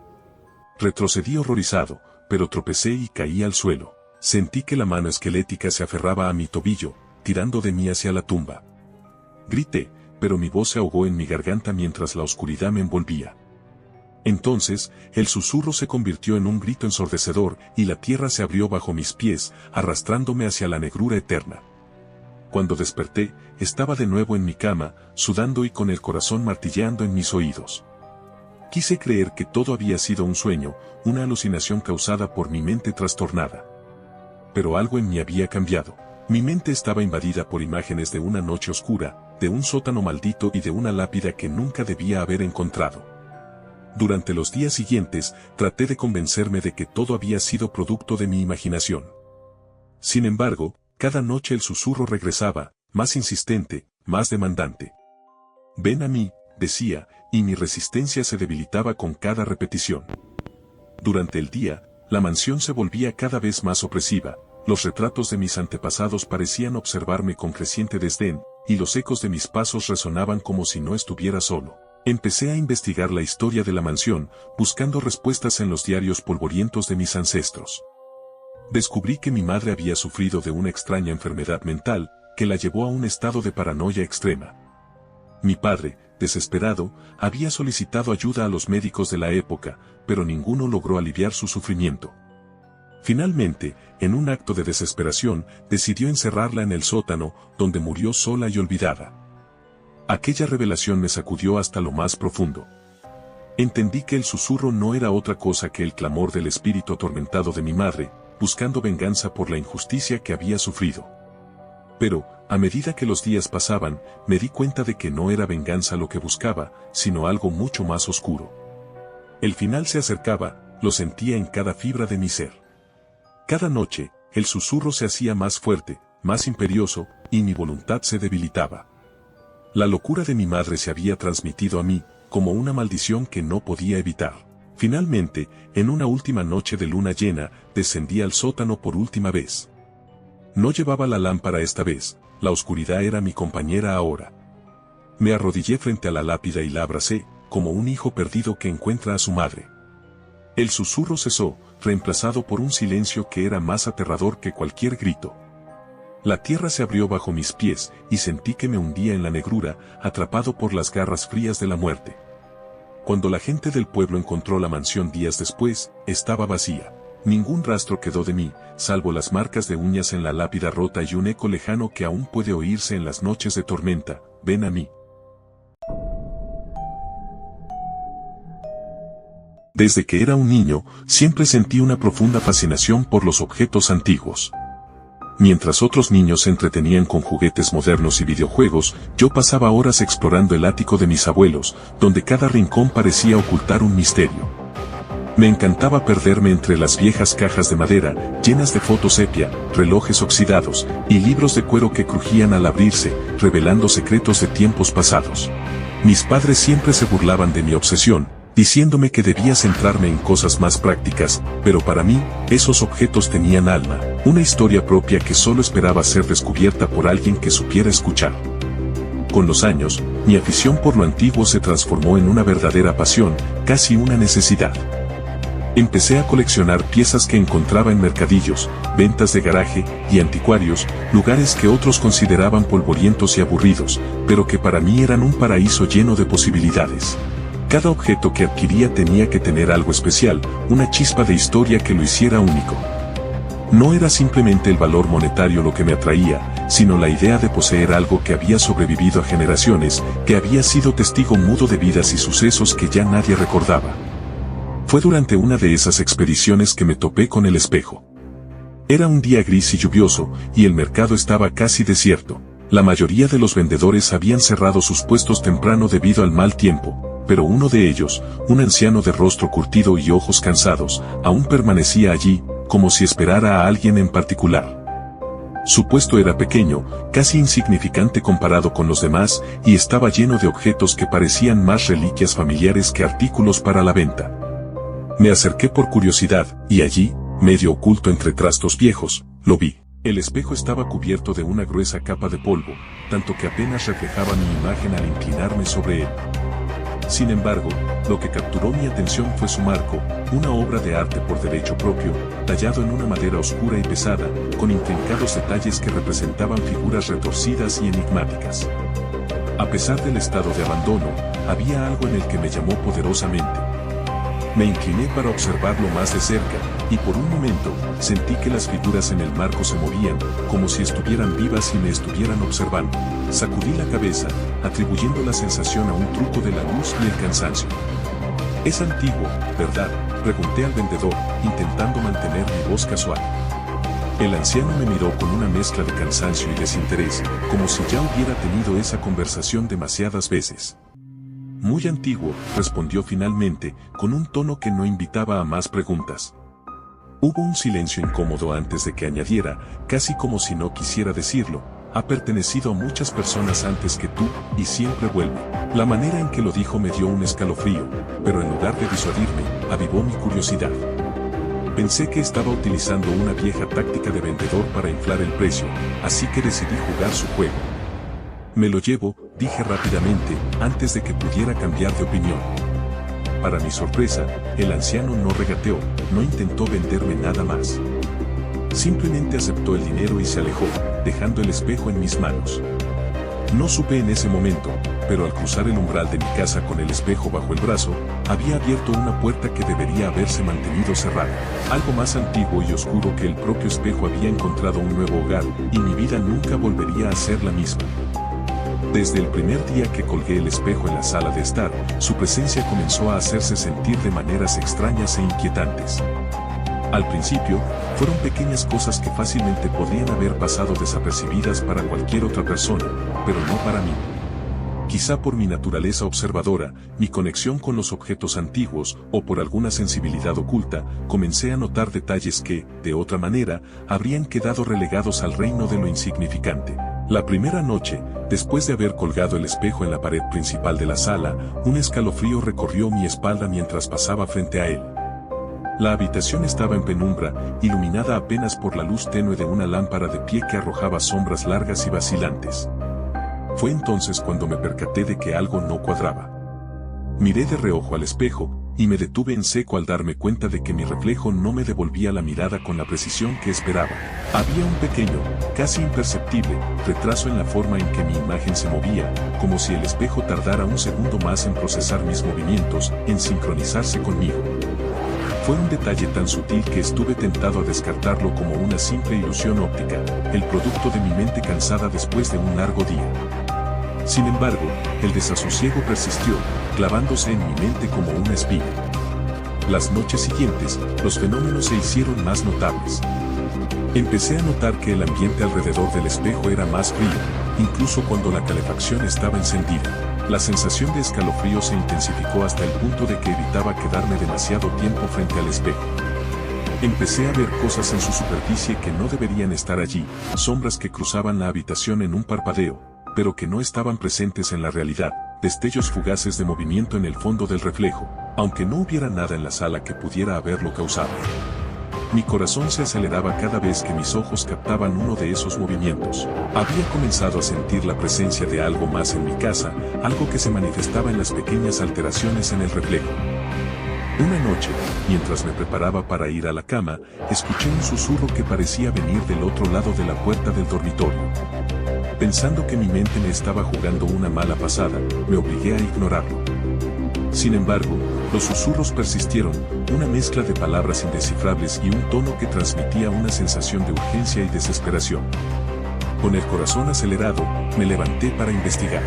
Retrocedí horrorizado, pero tropecé y caí al suelo. Sentí que la mano esquelética se aferraba a mi tobillo, tirando de mí hacia la tumba. Grité, pero mi voz se ahogó en mi garganta mientras la oscuridad me envolvía. Entonces, el susurro se convirtió en un grito ensordecedor, y la tierra se abrió bajo mis pies, arrastrándome hacia la negrura eterna. Cuando desperté, estaba de nuevo en mi cama, sudando y con el corazón martilleando en mis oídos. Quise creer que todo había sido un sueño, una alucinación causada por mi mente trastornada. Pero algo en mí había cambiado. Mi mente estaba invadida por imágenes de una noche oscura, de un sótano maldito y de una lápida que nunca debía haber encontrado. Durante los días siguientes, traté de convencerme de que todo había sido producto de mi imaginación. Sin embargo, cada noche el susurro regresaba, más insistente, más demandante. «Ven a mí», decía, y mi resistencia se debilitaba con cada repetición. Durante el día, la mansión se volvía cada vez más opresiva, los retratos de mis antepasados parecían observarme con creciente desdén, y los ecos de mis pasos resonaban como si no estuviera solo. Empecé a investigar la historia de la mansión, buscando respuestas en los diarios polvorientos de mis ancestros. Descubrí que mi madre había sufrido de una extraña enfermedad mental, que la llevó a un estado de paranoia extrema. Mi padre, desesperado, había solicitado ayuda a los médicos de la época, pero ninguno logró aliviar su sufrimiento. Finalmente, en un acto de desesperación, decidió encerrarla en el sótano, donde murió sola y olvidada. Aquella revelación me sacudió hasta lo más profundo. Entendí que el susurro no era otra cosa que el clamor del espíritu atormentado de mi madre, buscando venganza por la injusticia que había sufrido. Pero, a medida que los días pasaban, me di cuenta de que no era venganza lo que buscaba, sino algo mucho más oscuro. El final se acercaba, lo sentía en cada fibra de mi ser. Cada noche, el susurro se hacía más fuerte, más imperioso, y mi voluntad se debilitaba. La locura de mi madre se había transmitido a mí, como una maldición que no podía evitar. Finalmente, en una última noche de luna llena, descendí al sótano por última vez. No llevaba la lámpara esta vez, la oscuridad era mi compañera ahora. Me arrodillé frente a la lápida y la abracé, como un hijo perdido que encuentra a su madre. El susurro cesó, reemplazado por un silencio que era más aterrador que cualquier grito. La tierra se abrió bajo mis pies, y sentí que me hundía en la negrura, atrapado por las garras frías de la muerte. Cuando la gente del pueblo encontró la mansión días después, estaba vacía. Ningún rastro quedó de mí, salvo las marcas de uñas en la lápida rota y un eco lejano que aún puede oírse en las noches de tormenta. Ven a mí. Desde que era un niño, siempre sentí una profunda fascinación por los objetos antiguos. Mientras otros niños se entretenían con juguetes modernos y videojuegos, yo pasaba horas explorando el ático de mis abuelos, donde cada rincón parecía ocultar un misterio. Me encantaba perderme entre las viejas cajas de madera, llenas de fotos sepia, relojes oxidados, y libros de cuero que crujían al abrirse, revelando secretos de tiempos pasados. Mis padres siempre se burlaban de mi obsesión, diciéndome que debía centrarme en cosas más prácticas, pero para mí, esos objetos tenían alma, una historia propia que solo esperaba ser descubierta por alguien que supiera escuchar. Con los años, mi afición por lo antiguo se transformó en una verdadera pasión, casi una necesidad. Empecé a coleccionar piezas que encontraba en mercadillos, ventas de garaje y anticuarios, lugares que otros consideraban polvorientos y aburridos, pero que para mí eran un paraíso lleno de posibilidades. Cada objeto que adquiría tenía que tener algo especial, una chispa de historia que lo hiciera único. No era simplemente el valor monetario lo que me atraía, sino la idea de poseer algo que había sobrevivido a generaciones, que había sido testigo mudo de vidas y sucesos que ya nadie recordaba. Fue durante una de esas expediciones que me topé con el espejo. Era un día gris y lluvioso, y el mercado estaba casi desierto. La mayoría de los vendedores habían cerrado sus puestos temprano debido al mal tiempo, pero uno de ellos, un anciano de rostro curtido y ojos cansados, aún permanecía allí, como si esperara a alguien en particular. Su puesto era pequeño, casi insignificante comparado con los demás, y estaba lleno de objetos que parecían más reliquias familiares que artículos para la venta. Me acerqué por curiosidad, y allí, medio oculto entre trastos viejos, lo vi. El espejo estaba cubierto de una gruesa capa de polvo, tanto que apenas reflejaba mi imagen al inclinarme sobre él. Sin embargo, lo que capturó mi atención fue su marco, una obra de arte por derecho propio, tallado en una madera oscura y pesada, con intrincados detalles que representaban figuras retorcidas y enigmáticas. A pesar del estado de abandono, había algo en el que me llamó poderosamente. Me incliné para observarlo más de cerca, y por un momento, sentí que las figuras en el marco se movían, como si estuvieran vivas y me estuvieran observando. Sacudí la cabeza, atribuyendo la sensación a un truco de la luz y el cansancio. «Es antiguo, ¿verdad?», pregunté al vendedor, intentando mantener mi voz casual. El anciano me miró con una mezcla de cansancio y desinterés, como si ya hubiera tenido esa conversación demasiadas veces. «Muy antiguo», respondió finalmente, con un tono que no invitaba a más preguntas. Hubo un silencio incómodo antes de que añadiera, casi como si no quisiera decirlo: «Ha pertenecido a muchas personas antes que tú, y siempre vuelve». La manera en que lo dijo me dio un escalofrío, pero en lugar de disuadirme, avivó mi curiosidad. Pensé que estaba utilizando una vieja táctica de vendedor para inflar el precio, así que decidí jugar su juego. «Me lo llevo», dije rápidamente, antes de que pudiera cambiar de opinión. Para mi sorpresa, el anciano no regateó, no intentó venderme nada más. Simplemente aceptó el dinero y se alejó, dejando el espejo en mis manos. No supe en ese momento, pero al cruzar el umbral de mi casa con el espejo bajo el brazo, había abierto una puerta que debería haberse mantenido cerrada. Algo más antiguo y oscuro que el propio espejo había encontrado un nuevo hogar, y mi vida nunca volvería a ser la misma. Desde el primer día que colgué el espejo en la sala de estar, su presencia comenzó a hacerse sentir de maneras extrañas e inquietantes. Al principio, fueron pequeñas cosas que fácilmente podrían haber pasado desapercibidas para cualquier otra persona, pero no para mí. Quizá por mi naturaleza observadora, mi conexión con los objetos antiguos, o por alguna sensibilidad oculta, comencé a notar detalles que, de otra manera, habrían quedado relegados al reino de lo insignificante. La primera noche, después de haber colgado el espejo en la pared principal de la sala, un escalofrío recorrió mi espalda mientras pasaba frente a él. La habitación estaba en penumbra, iluminada apenas por la luz tenue de una lámpara de pie que arrojaba sombras largas y vacilantes. Fue entonces cuando me percaté de que algo no cuadraba. Miré de reojo al espejo, y me detuve en seco al darme cuenta de que mi reflejo no me devolvía la mirada con la precisión que esperaba. Había un pequeño, casi imperceptible, retraso en la forma en que mi imagen se movía, como si el espejo tardara un segundo más en procesar mis movimientos, en sincronizarse conmigo. Fue un detalle tan sutil que estuve tentado a descartarlo como una simple ilusión óptica, el producto de mi mente cansada después de un largo día. Sin embargo, el desasosiego persistió, clavándose en mi mente como una espina. Las noches siguientes, los fenómenos se hicieron más notables. Empecé a notar que el ambiente alrededor del espejo era más frío, incluso cuando la calefacción estaba encendida. La sensación de escalofrío se intensificó hasta el punto de que evitaba quedarme demasiado tiempo frente al espejo. Empecé a ver cosas en su superficie que no deberían estar allí, sombras que cruzaban la habitación en un parpadeo, pero que no estaban presentes en la realidad, destellos fugaces de movimiento en el fondo del reflejo, aunque no hubiera nada en la sala que pudiera haberlo causado. Mi corazón se aceleraba cada vez que mis ojos captaban uno de esos movimientos. Había comenzado a sentir la presencia de algo más en mi casa, algo que se manifestaba en las pequeñas alteraciones en el reflejo. Una noche, mientras me preparaba para ir a la cama, escuché un susurro que parecía venir del otro lado de la puerta del dormitorio. Pensando que mi mente me estaba jugando una mala pasada, me obligué a ignorarlo. Sin embargo, los susurros persistieron, una mezcla de palabras indescifrables y un tono que transmitía una sensación de urgencia y desesperación. Con el corazón acelerado, me levanté para investigar.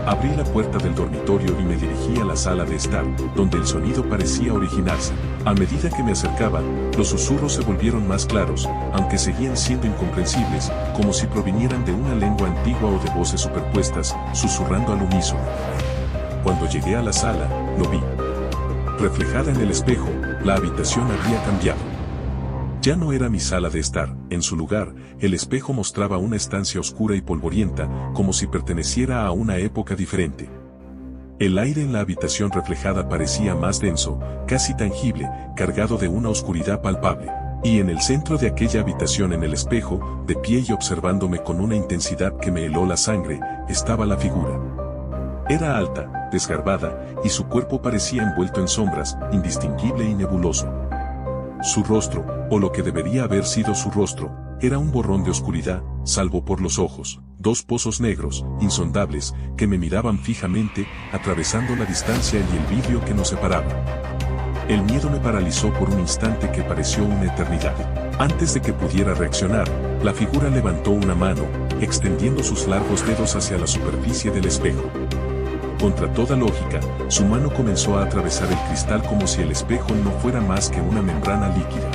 Abrí la puerta del dormitorio y me dirigí a la sala de estar, donde el sonido parecía originarse. A medida que me acercaba, los susurros se volvieron más claros, aunque seguían siendo incomprensibles, como si provinieran de una lengua antigua o de voces superpuestas, susurrando al unísono. Cuando llegué a la sala, lo vi. Reflejada en el espejo, la habitación había cambiado. Ya no era mi sala de estar, en su lugar, el espejo mostraba una estancia oscura y polvorienta, como si perteneciera a una época diferente. El aire en la habitación reflejada parecía más denso, casi tangible, cargado de una oscuridad palpable. Y en el centro de aquella habitación en el espejo, de pie y observándome con una intensidad que me heló la sangre, estaba la figura. Era alta, desgarbada, y su cuerpo parecía envuelto en sombras, indistinguible y nebuloso. Su rostro, o lo que debería haber sido su rostro, era un borrón de oscuridad, salvo por los ojos, dos pozos negros, insondables, que me miraban fijamente, atravesando la distancia y el vidrio que nos separaba. El miedo me paralizó por un instante que pareció una eternidad. Antes de que pudiera reaccionar, la figura levantó una mano, extendiendo sus largos dedos hacia la superficie del espejo. Contra toda lógica, su mano comenzó a atravesar el cristal como si el espejo no fuera más que una membrana líquida.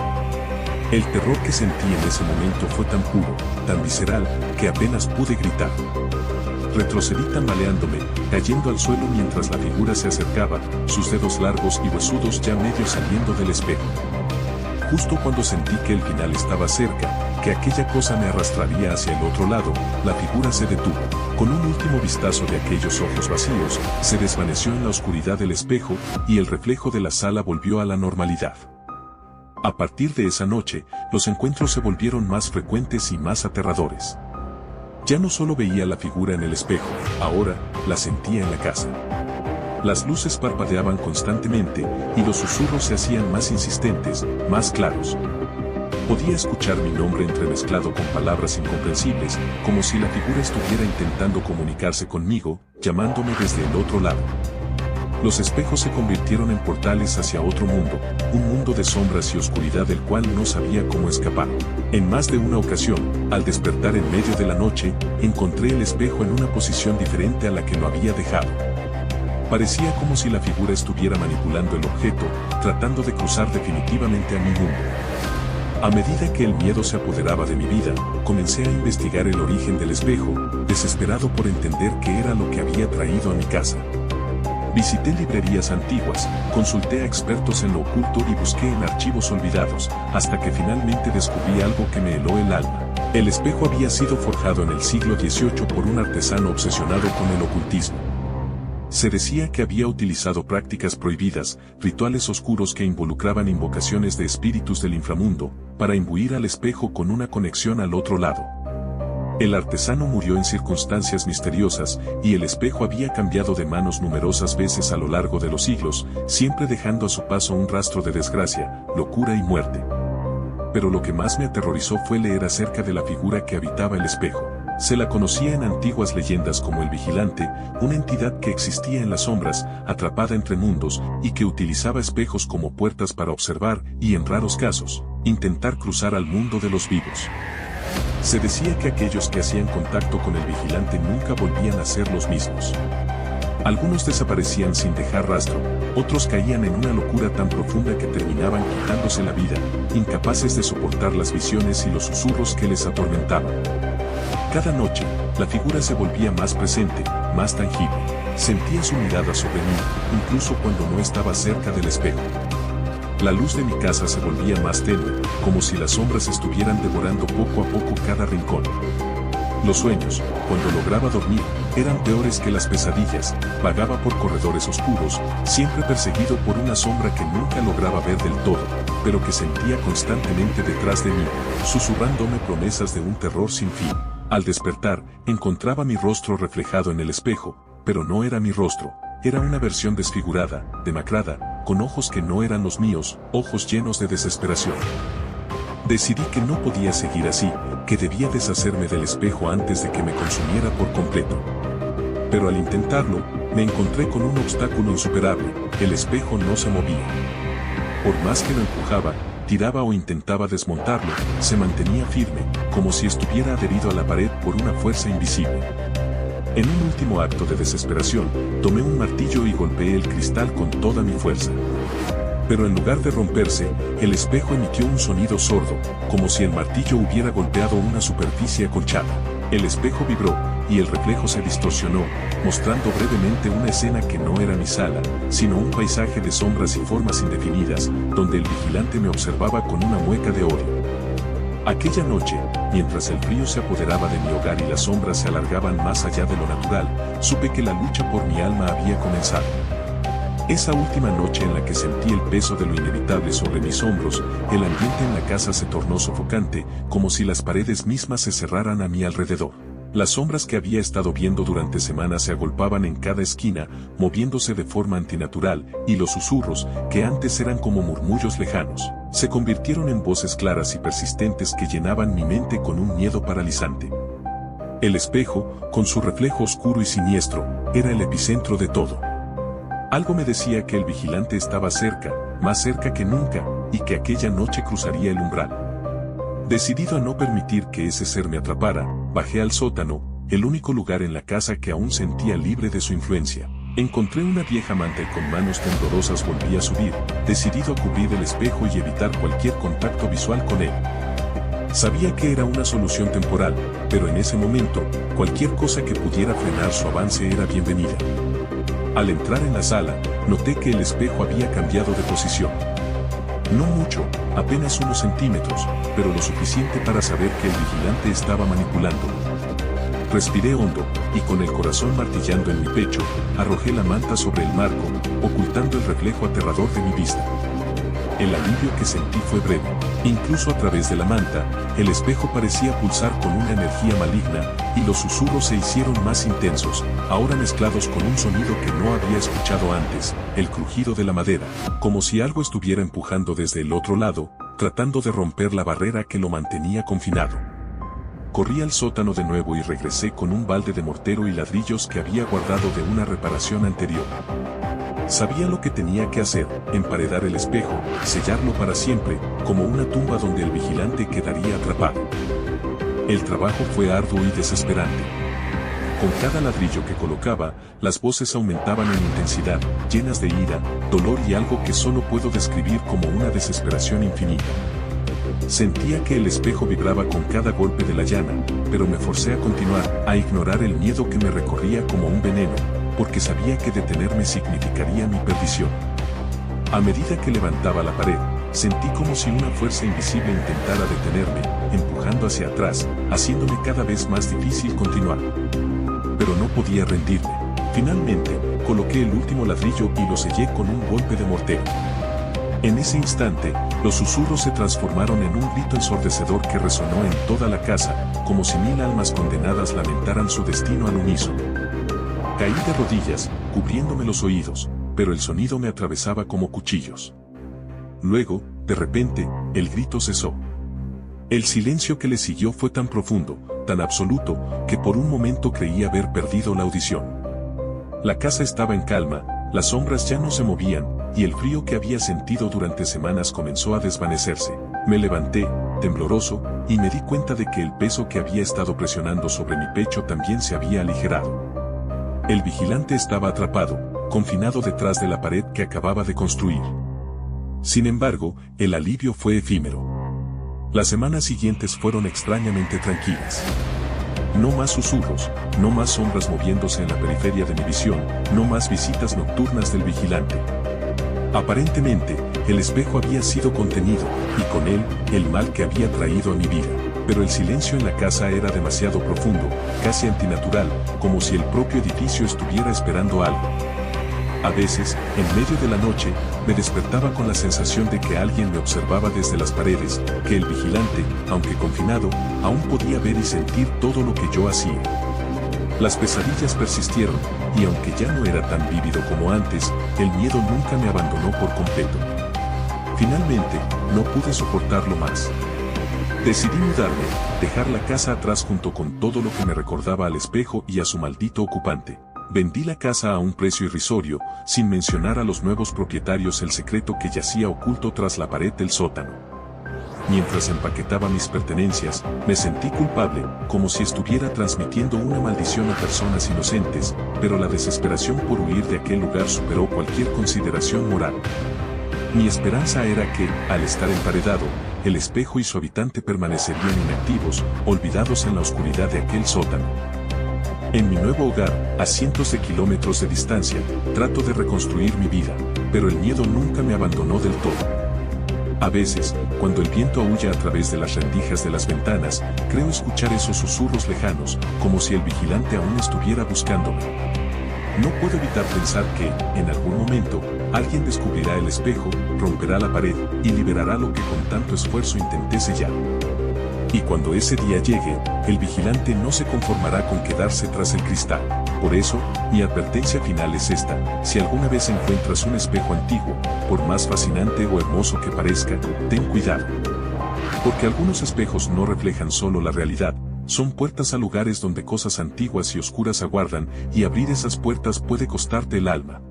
El terror que sentí en ese momento fue tan puro, tan visceral, que apenas pude gritar. Retrocedí tambaleándome, cayendo al suelo mientras la figura se acercaba, sus dedos largos y huesudos ya medio saliendo del espejo. Justo cuando sentí que el final estaba cerca, que aquella cosa me arrastraría hacia el otro lado, la figura se detuvo. Con un último vistazo de aquellos ojos vacíos, se desvaneció en la oscuridad del espejo, y el reflejo de la sala volvió a la normalidad. A partir de esa noche, los encuentros se volvieron más frecuentes y más aterradores. Ya no solo veía la figura en el espejo, ahora, la sentía en la casa. Las luces parpadeaban constantemente, y los susurros se hacían más insistentes, más claros. Podía escuchar mi nombre entremezclado con palabras incomprensibles, como si la figura estuviera intentando comunicarse conmigo, llamándome desde el otro lado. Los espejos se convirtieron en portales hacia otro mundo, un mundo de sombras y oscuridad del cual no sabía cómo escapar. En más de una ocasión, al despertar en medio de la noche, encontré el espejo en una posición diferente a la que lo había dejado. Parecía como si la figura estuviera manipulando el objeto, tratando de cruzar definitivamente a mi mundo. A medida que el miedo se apoderaba de mi vida, comencé a investigar el origen del espejo, desesperado por entender qué era lo que había traído a mi casa. Visité librerías antiguas, consulté a expertos en lo oculto y busqué en archivos olvidados, hasta que finalmente descubrí algo que me heló el alma. El espejo había sido forjado en el siglo XVIII por un artesano obsesionado con el ocultismo. Se decía que había utilizado prácticas prohibidas, rituales oscuros que involucraban invocaciones de espíritus del inframundo, para imbuir al espejo con una conexión al otro lado. El artesano murió en circunstancias misteriosas, y el espejo había cambiado de manos numerosas veces a lo largo de los siglos, siempre dejando a su paso un rastro de desgracia, locura y muerte. Pero lo que más me aterrorizó fue leer acerca de la figura que habitaba el espejo. Se la conocía en antiguas leyendas como el vigilante, una entidad que existía en las sombras, atrapada entre mundos, y que utilizaba espejos como puertas para observar, y en raros casos, intentar cruzar al mundo de los vivos. Se decía que aquellos que hacían contacto con el vigilante nunca volvían a ser los mismos. Algunos desaparecían sin dejar rastro, otros caían en una locura tan profunda que terminaban quitándose la vida, incapaces de soportar las visiones y los susurros que les atormentaban. Cada noche, la figura se volvía más presente, más tangible. Sentía su mirada sobre mí, incluso cuando no estaba cerca del espejo. La luz de mi casa se volvía más tenue, como si las sombras estuvieran devorando poco a poco cada rincón. Los sueños, cuando lograba dormir, eran peores que las pesadillas. Vagaba por corredores oscuros, siempre perseguido por una sombra que nunca lograba ver del todo, pero que sentía constantemente detrás de mí, susurrándome promesas de un terror sin fin. Al despertar, encontraba mi rostro reflejado en el espejo, pero no era mi rostro, era una versión desfigurada, demacrada, con ojos que no eran los míos, ojos llenos de desesperación. Decidí que no podía seguir así, que debía deshacerme del espejo antes de que me consumiera por completo. Pero al intentarlo, me encontré con un obstáculo insuperable: el espejo no se movía. Por más que lo empujaba, tiraba o intentaba desmontarlo, se mantenía firme, como si estuviera adherido a la pared por una fuerza invisible. En un último acto de desesperación, tomé un martillo y golpeé el cristal con toda mi fuerza. Pero en lugar de romperse, el espejo emitió un sonido sordo, como si el martillo hubiera golpeado una superficie acolchada. El espejo vibró, y el reflejo se distorsionó, mostrando brevemente una escena que no era mi sala, sino un paisaje de sombras y formas indefinidas, donde el vigilante me observaba con una mueca de odio. Aquella noche, mientras el frío se apoderaba de mi hogar y las sombras se alargaban más allá de lo natural, supe que la lucha por mi alma había comenzado. Esa última noche en la que sentí el peso de lo inevitable sobre mis hombros, el ambiente en la casa se tornó sofocante, como si las paredes mismas se cerraran a mi alrededor. Las sombras que había estado viendo durante semanas se agolpaban en cada esquina, moviéndose de forma antinatural, y los susurros, que antes eran como murmullos lejanos, se convirtieron en voces claras y persistentes que llenaban mi mente con un miedo paralizante. El espejo, con su reflejo oscuro y siniestro, era el epicentro de todo. Algo me decía que el vigilante estaba cerca, más cerca que nunca, y que aquella noche cruzaría el umbral. Decidido a no permitir que ese ser me atrapara, bajé al sótano, el único lugar en la casa que aún sentía libre de su influencia. Encontré una vieja manta y con manos temblorosas volví a subir, decidido a cubrir el espejo y evitar cualquier contacto visual con él. Sabía que era una solución temporal, pero en ese momento, cualquier cosa que pudiera frenar su avance era bienvenida. Al entrar en la sala, noté que el espejo había cambiado de posición. No mucho, apenas unos centímetros, pero lo suficiente para saber que el vigilante estaba manipulándolo. Respiré hondo, y con el corazón martillando en mi pecho, arrojé la manta sobre el marco, ocultando el reflejo aterrador de mi vista. El alivio que sentí fue breve. Incluso a través de la manta, el espejo parecía pulsar con una energía maligna, y los susurros se hicieron más intensos, ahora mezclados con un sonido que no había escuchado antes, el crujido de la madera, como si algo estuviera empujando desde el otro lado, tratando de romper la barrera que lo mantenía confinado. Corrí al sótano de nuevo y regresé con un balde de mortero y ladrillos que había guardado de una reparación anterior. Sabía lo que tenía que hacer: emparedar el espejo, sellarlo para siempre, como una tumba donde el vigilante quedaría atrapado. El trabajo fue arduo y desesperante. Con cada ladrillo que colocaba, las voces aumentaban en intensidad, llenas de ira, dolor y algo que solo puedo describir como una desesperación infinita. Sentía que el espejo vibraba con cada golpe de la llana, pero me forcé a continuar, a ignorar el miedo que me recorría como un veneno, porque sabía que detenerme significaría mi perdición. A medida que levantaba la pared, sentí como si una fuerza invisible intentara detenerme, empujando hacia atrás, haciéndome cada vez más difícil continuar. Pero no podía rendirme. Finalmente, coloqué el último ladrillo y lo sellé con un golpe de mortero. En ese instante, los susurros se transformaron en un grito ensordecedor que resonó en toda la casa, como si 1000 almas condenadas lamentaran su destino al unísono. Caí de rodillas, cubriéndome los oídos, pero el sonido me atravesaba como cuchillos. Luego, de repente, el grito cesó. El silencio que le siguió fue tan profundo, tan absoluto, que por un momento creí haber perdido la audición. La casa estaba en calma, las sombras ya no se movían, y el frío que había sentido durante semanas comenzó a desvanecerse. Me levanté, tembloroso, y me di cuenta de que el peso que había estado presionando sobre mi pecho también se había aligerado. El vigilante estaba atrapado, confinado detrás de la pared que acababa de construir. Sin embargo, el alivio fue efímero. Las semanas siguientes fueron extrañamente tranquilas. No más susurros, no más sombras moviéndose en la periferia de mi visión, no más visitas nocturnas del vigilante. Aparentemente, el espejo había sido contenido, y con él, el mal que había traído a mi vida. Pero el silencio en la casa era demasiado profundo, casi antinatural, como si el propio edificio estuviera esperando algo. A veces, en medio de la noche, me despertaba con la sensación de que alguien me observaba desde las paredes, que el vigilante, aunque confinado, aún podía ver y sentir todo lo que yo hacía. Las pesadillas persistieron, y aunque ya no era tan vívido como antes, el miedo nunca me abandonó por completo. Finalmente, no pude soportarlo más. Decidí mudarme, dejar la casa atrás junto con todo lo que me recordaba al espejo y a su maldito ocupante. Vendí la casa a un precio irrisorio, sin mencionar a los nuevos propietarios el secreto que yacía oculto tras la pared del sótano. Mientras empaquetaba mis pertenencias, me sentí culpable, como si estuviera transmitiendo una maldición a personas inocentes, pero la desesperación por huir de aquel lugar superó cualquier consideración moral. Mi esperanza era que, al estar emparedado, el espejo y su habitante permanecerían inactivos, olvidados en la oscuridad de aquel sótano. En mi nuevo hogar, a cientos de kilómetros de distancia, trato de reconstruir mi vida, pero el miedo nunca me abandonó del todo. A veces, cuando el viento aúlla a través de las rendijas de las ventanas, creo escuchar esos susurros lejanos, como si el vigilante aún estuviera buscándome. No puedo evitar pensar que, en algún momento, alguien descubrirá el espejo, romperá la pared, y liberará lo que con tanto esfuerzo intenté sellar. Y cuando ese día llegue, el vigilante no se conformará con quedarse tras el cristal. Por eso, mi advertencia final es esta: si alguna vez encuentras un espejo antiguo, por más fascinante o hermoso que parezca, ten cuidado. Porque algunos espejos no reflejan solo la realidad, son puertas a lugares donde cosas antiguas y oscuras aguardan, y abrir esas puertas puede costarte el alma.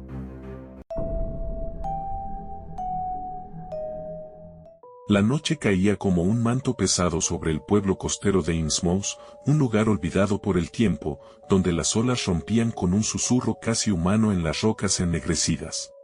La noche caía como un manto pesado sobre el pueblo costero de Innsmouth, un lugar olvidado por el tiempo, donde las olas rompían con un susurro casi humano en las rocas ennegrecidas.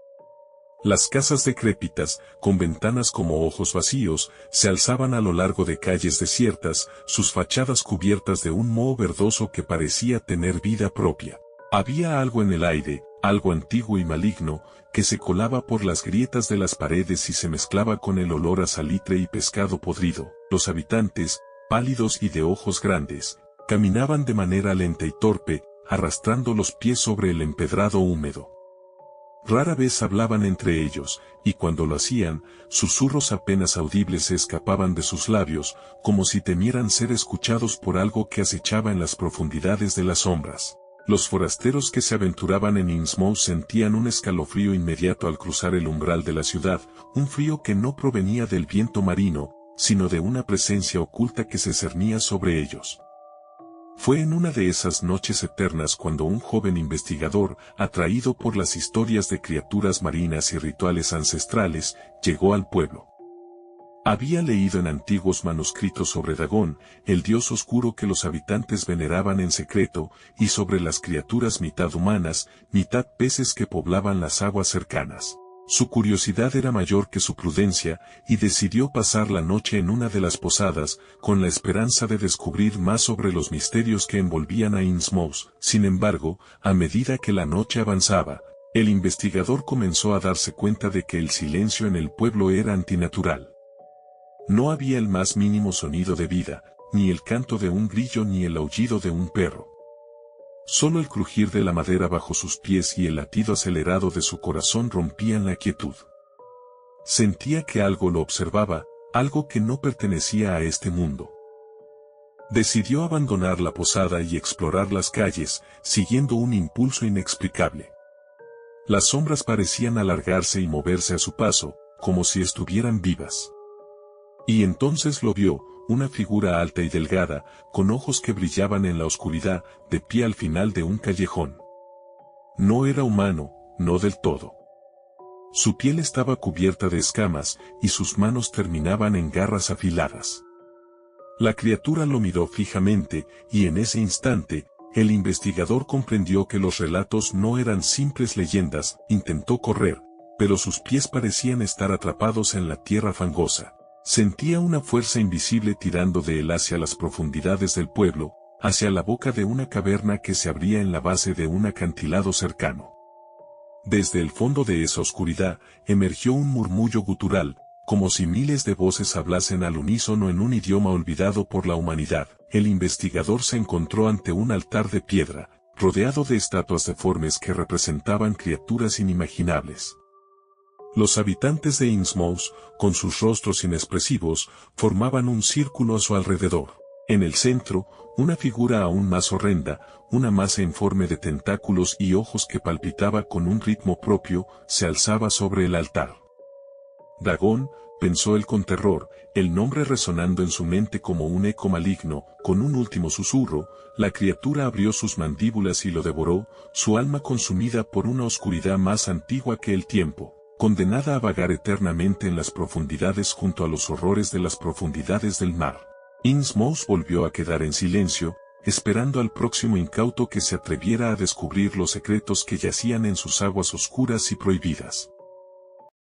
Las casas decrépitas, con ventanas como ojos vacíos, se alzaban a lo largo de calles desiertas, sus fachadas cubiertas de un moho verdoso que parecía tener vida propia. Había algo en el aire, algo antiguo y maligno, que se colaba por las grietas de las paredes y se mezclaba con el olor a salitre y pescado podrido. Los habitantes, pálidos y de ojos grandes, caminaban de manera lenta y torpe, arrastrando los pies sobre el empedrado húmedo. Rara vez hablaban entre ellos, y cuando lo hacían, susurros apenas audibles se escapaban de sus labios, como si temieran ser escuchados por algo que acechaba en las profundidades de las sombras. Los forasteros que se aventuraban en Innsmouth sentían un escalofrío inmediato al cruzar el umbral de la ciudad, un frío que no provenía del viento marino, sino de una presencia oculta que se cernía sobre ellos. Fue en una de esas noches eternas cuando un joven investigador, atraído por las historias de criaturas marinas y rituales ancestrales, llegó al pueblo. Había leído en antiguos manuscritos sobre Dagón, el dios oscuro que los habitantes veneraban en secreto, y sobre las criaturas mitad humanas, mitad peces que poblaban las aguas cercanas. Su curiosidad era mayor que su prudencia, y decidió pasar la noche en una de las posadas, con la esperanza de descubrir más sobre los misterios que envolvían a Innsmouth. Sin embargo, a medida que la noche avanzaba, el investigador comenzó a darse cuenta de que el silencio en el pueblo era antinatural. No había el más mínimo sonido de vida, ni el canto de un grillo ni el aullido de un perro. Solo el crujir de la madera bajo sus pies y el latido acelerado de su corazón rompían la quietud. Sentía que algo lo observaba, algo que no pertenecía a este mundo. Decidió abandonar la posada y explorar las calles, siguiendo un impulso inexplicable. Las sombras parecían alargarse y moverse a su paso, como si estuvieran vivas. Y entonces lo vio, una figura alta y delgada, con ojos que brillaban en la oscuridad, de pie al final de un callejón. No era humano, no del todo. Su piel estaba cubierta de escamas, y sus manos terminaban en garras afiladas. La criatura lo miró fijamente, y en ese instante, el investigador comprendió que los relatos no eran simples leyendas. Intentó correr, pero sus pies parecían estar atrapados en la tierra fangosa. Sentía una fuerza invisible tirando de él hacia las profundidades del pueblo, hacia la boca de una caverna que se abría en la base de un acantilado cercano. Desde el fondo de esa oscuridad, emergió un murmullo gutural, como si miles de voces hablasen al unísono en un idioma olvidado por la humanidad. El investigador se encontró ante un altar de piedra, rodeado de estatuas deformes que representaban criaturas inimaginables. Los habitantes de Innsmouth, con sus rostros inexpresivos, formaban un círculo a su alrededor. En el centro, una figura aún más horrenda, una masa informe de tentáculos y ojos que palpitaba con un ritmo propio, se alzaba sobre el altar. Dragón, pensó él con terror, el nombre resonando en su mente como un eco maligno. Con un último susurro, la criatura abrió sus mandíbulas y lo devoró, su alma consumida por una oscuridad más antigua que el tiempo, condenada a vagar eternamente en las profundidades junto a los horrores de las profundidades del mar. Innsmouth volvió a quedar en silencio, esperando al próximo incauto que se atreviera a descubrir los secretos que yacían en sus aguas oscuras y prohibidas.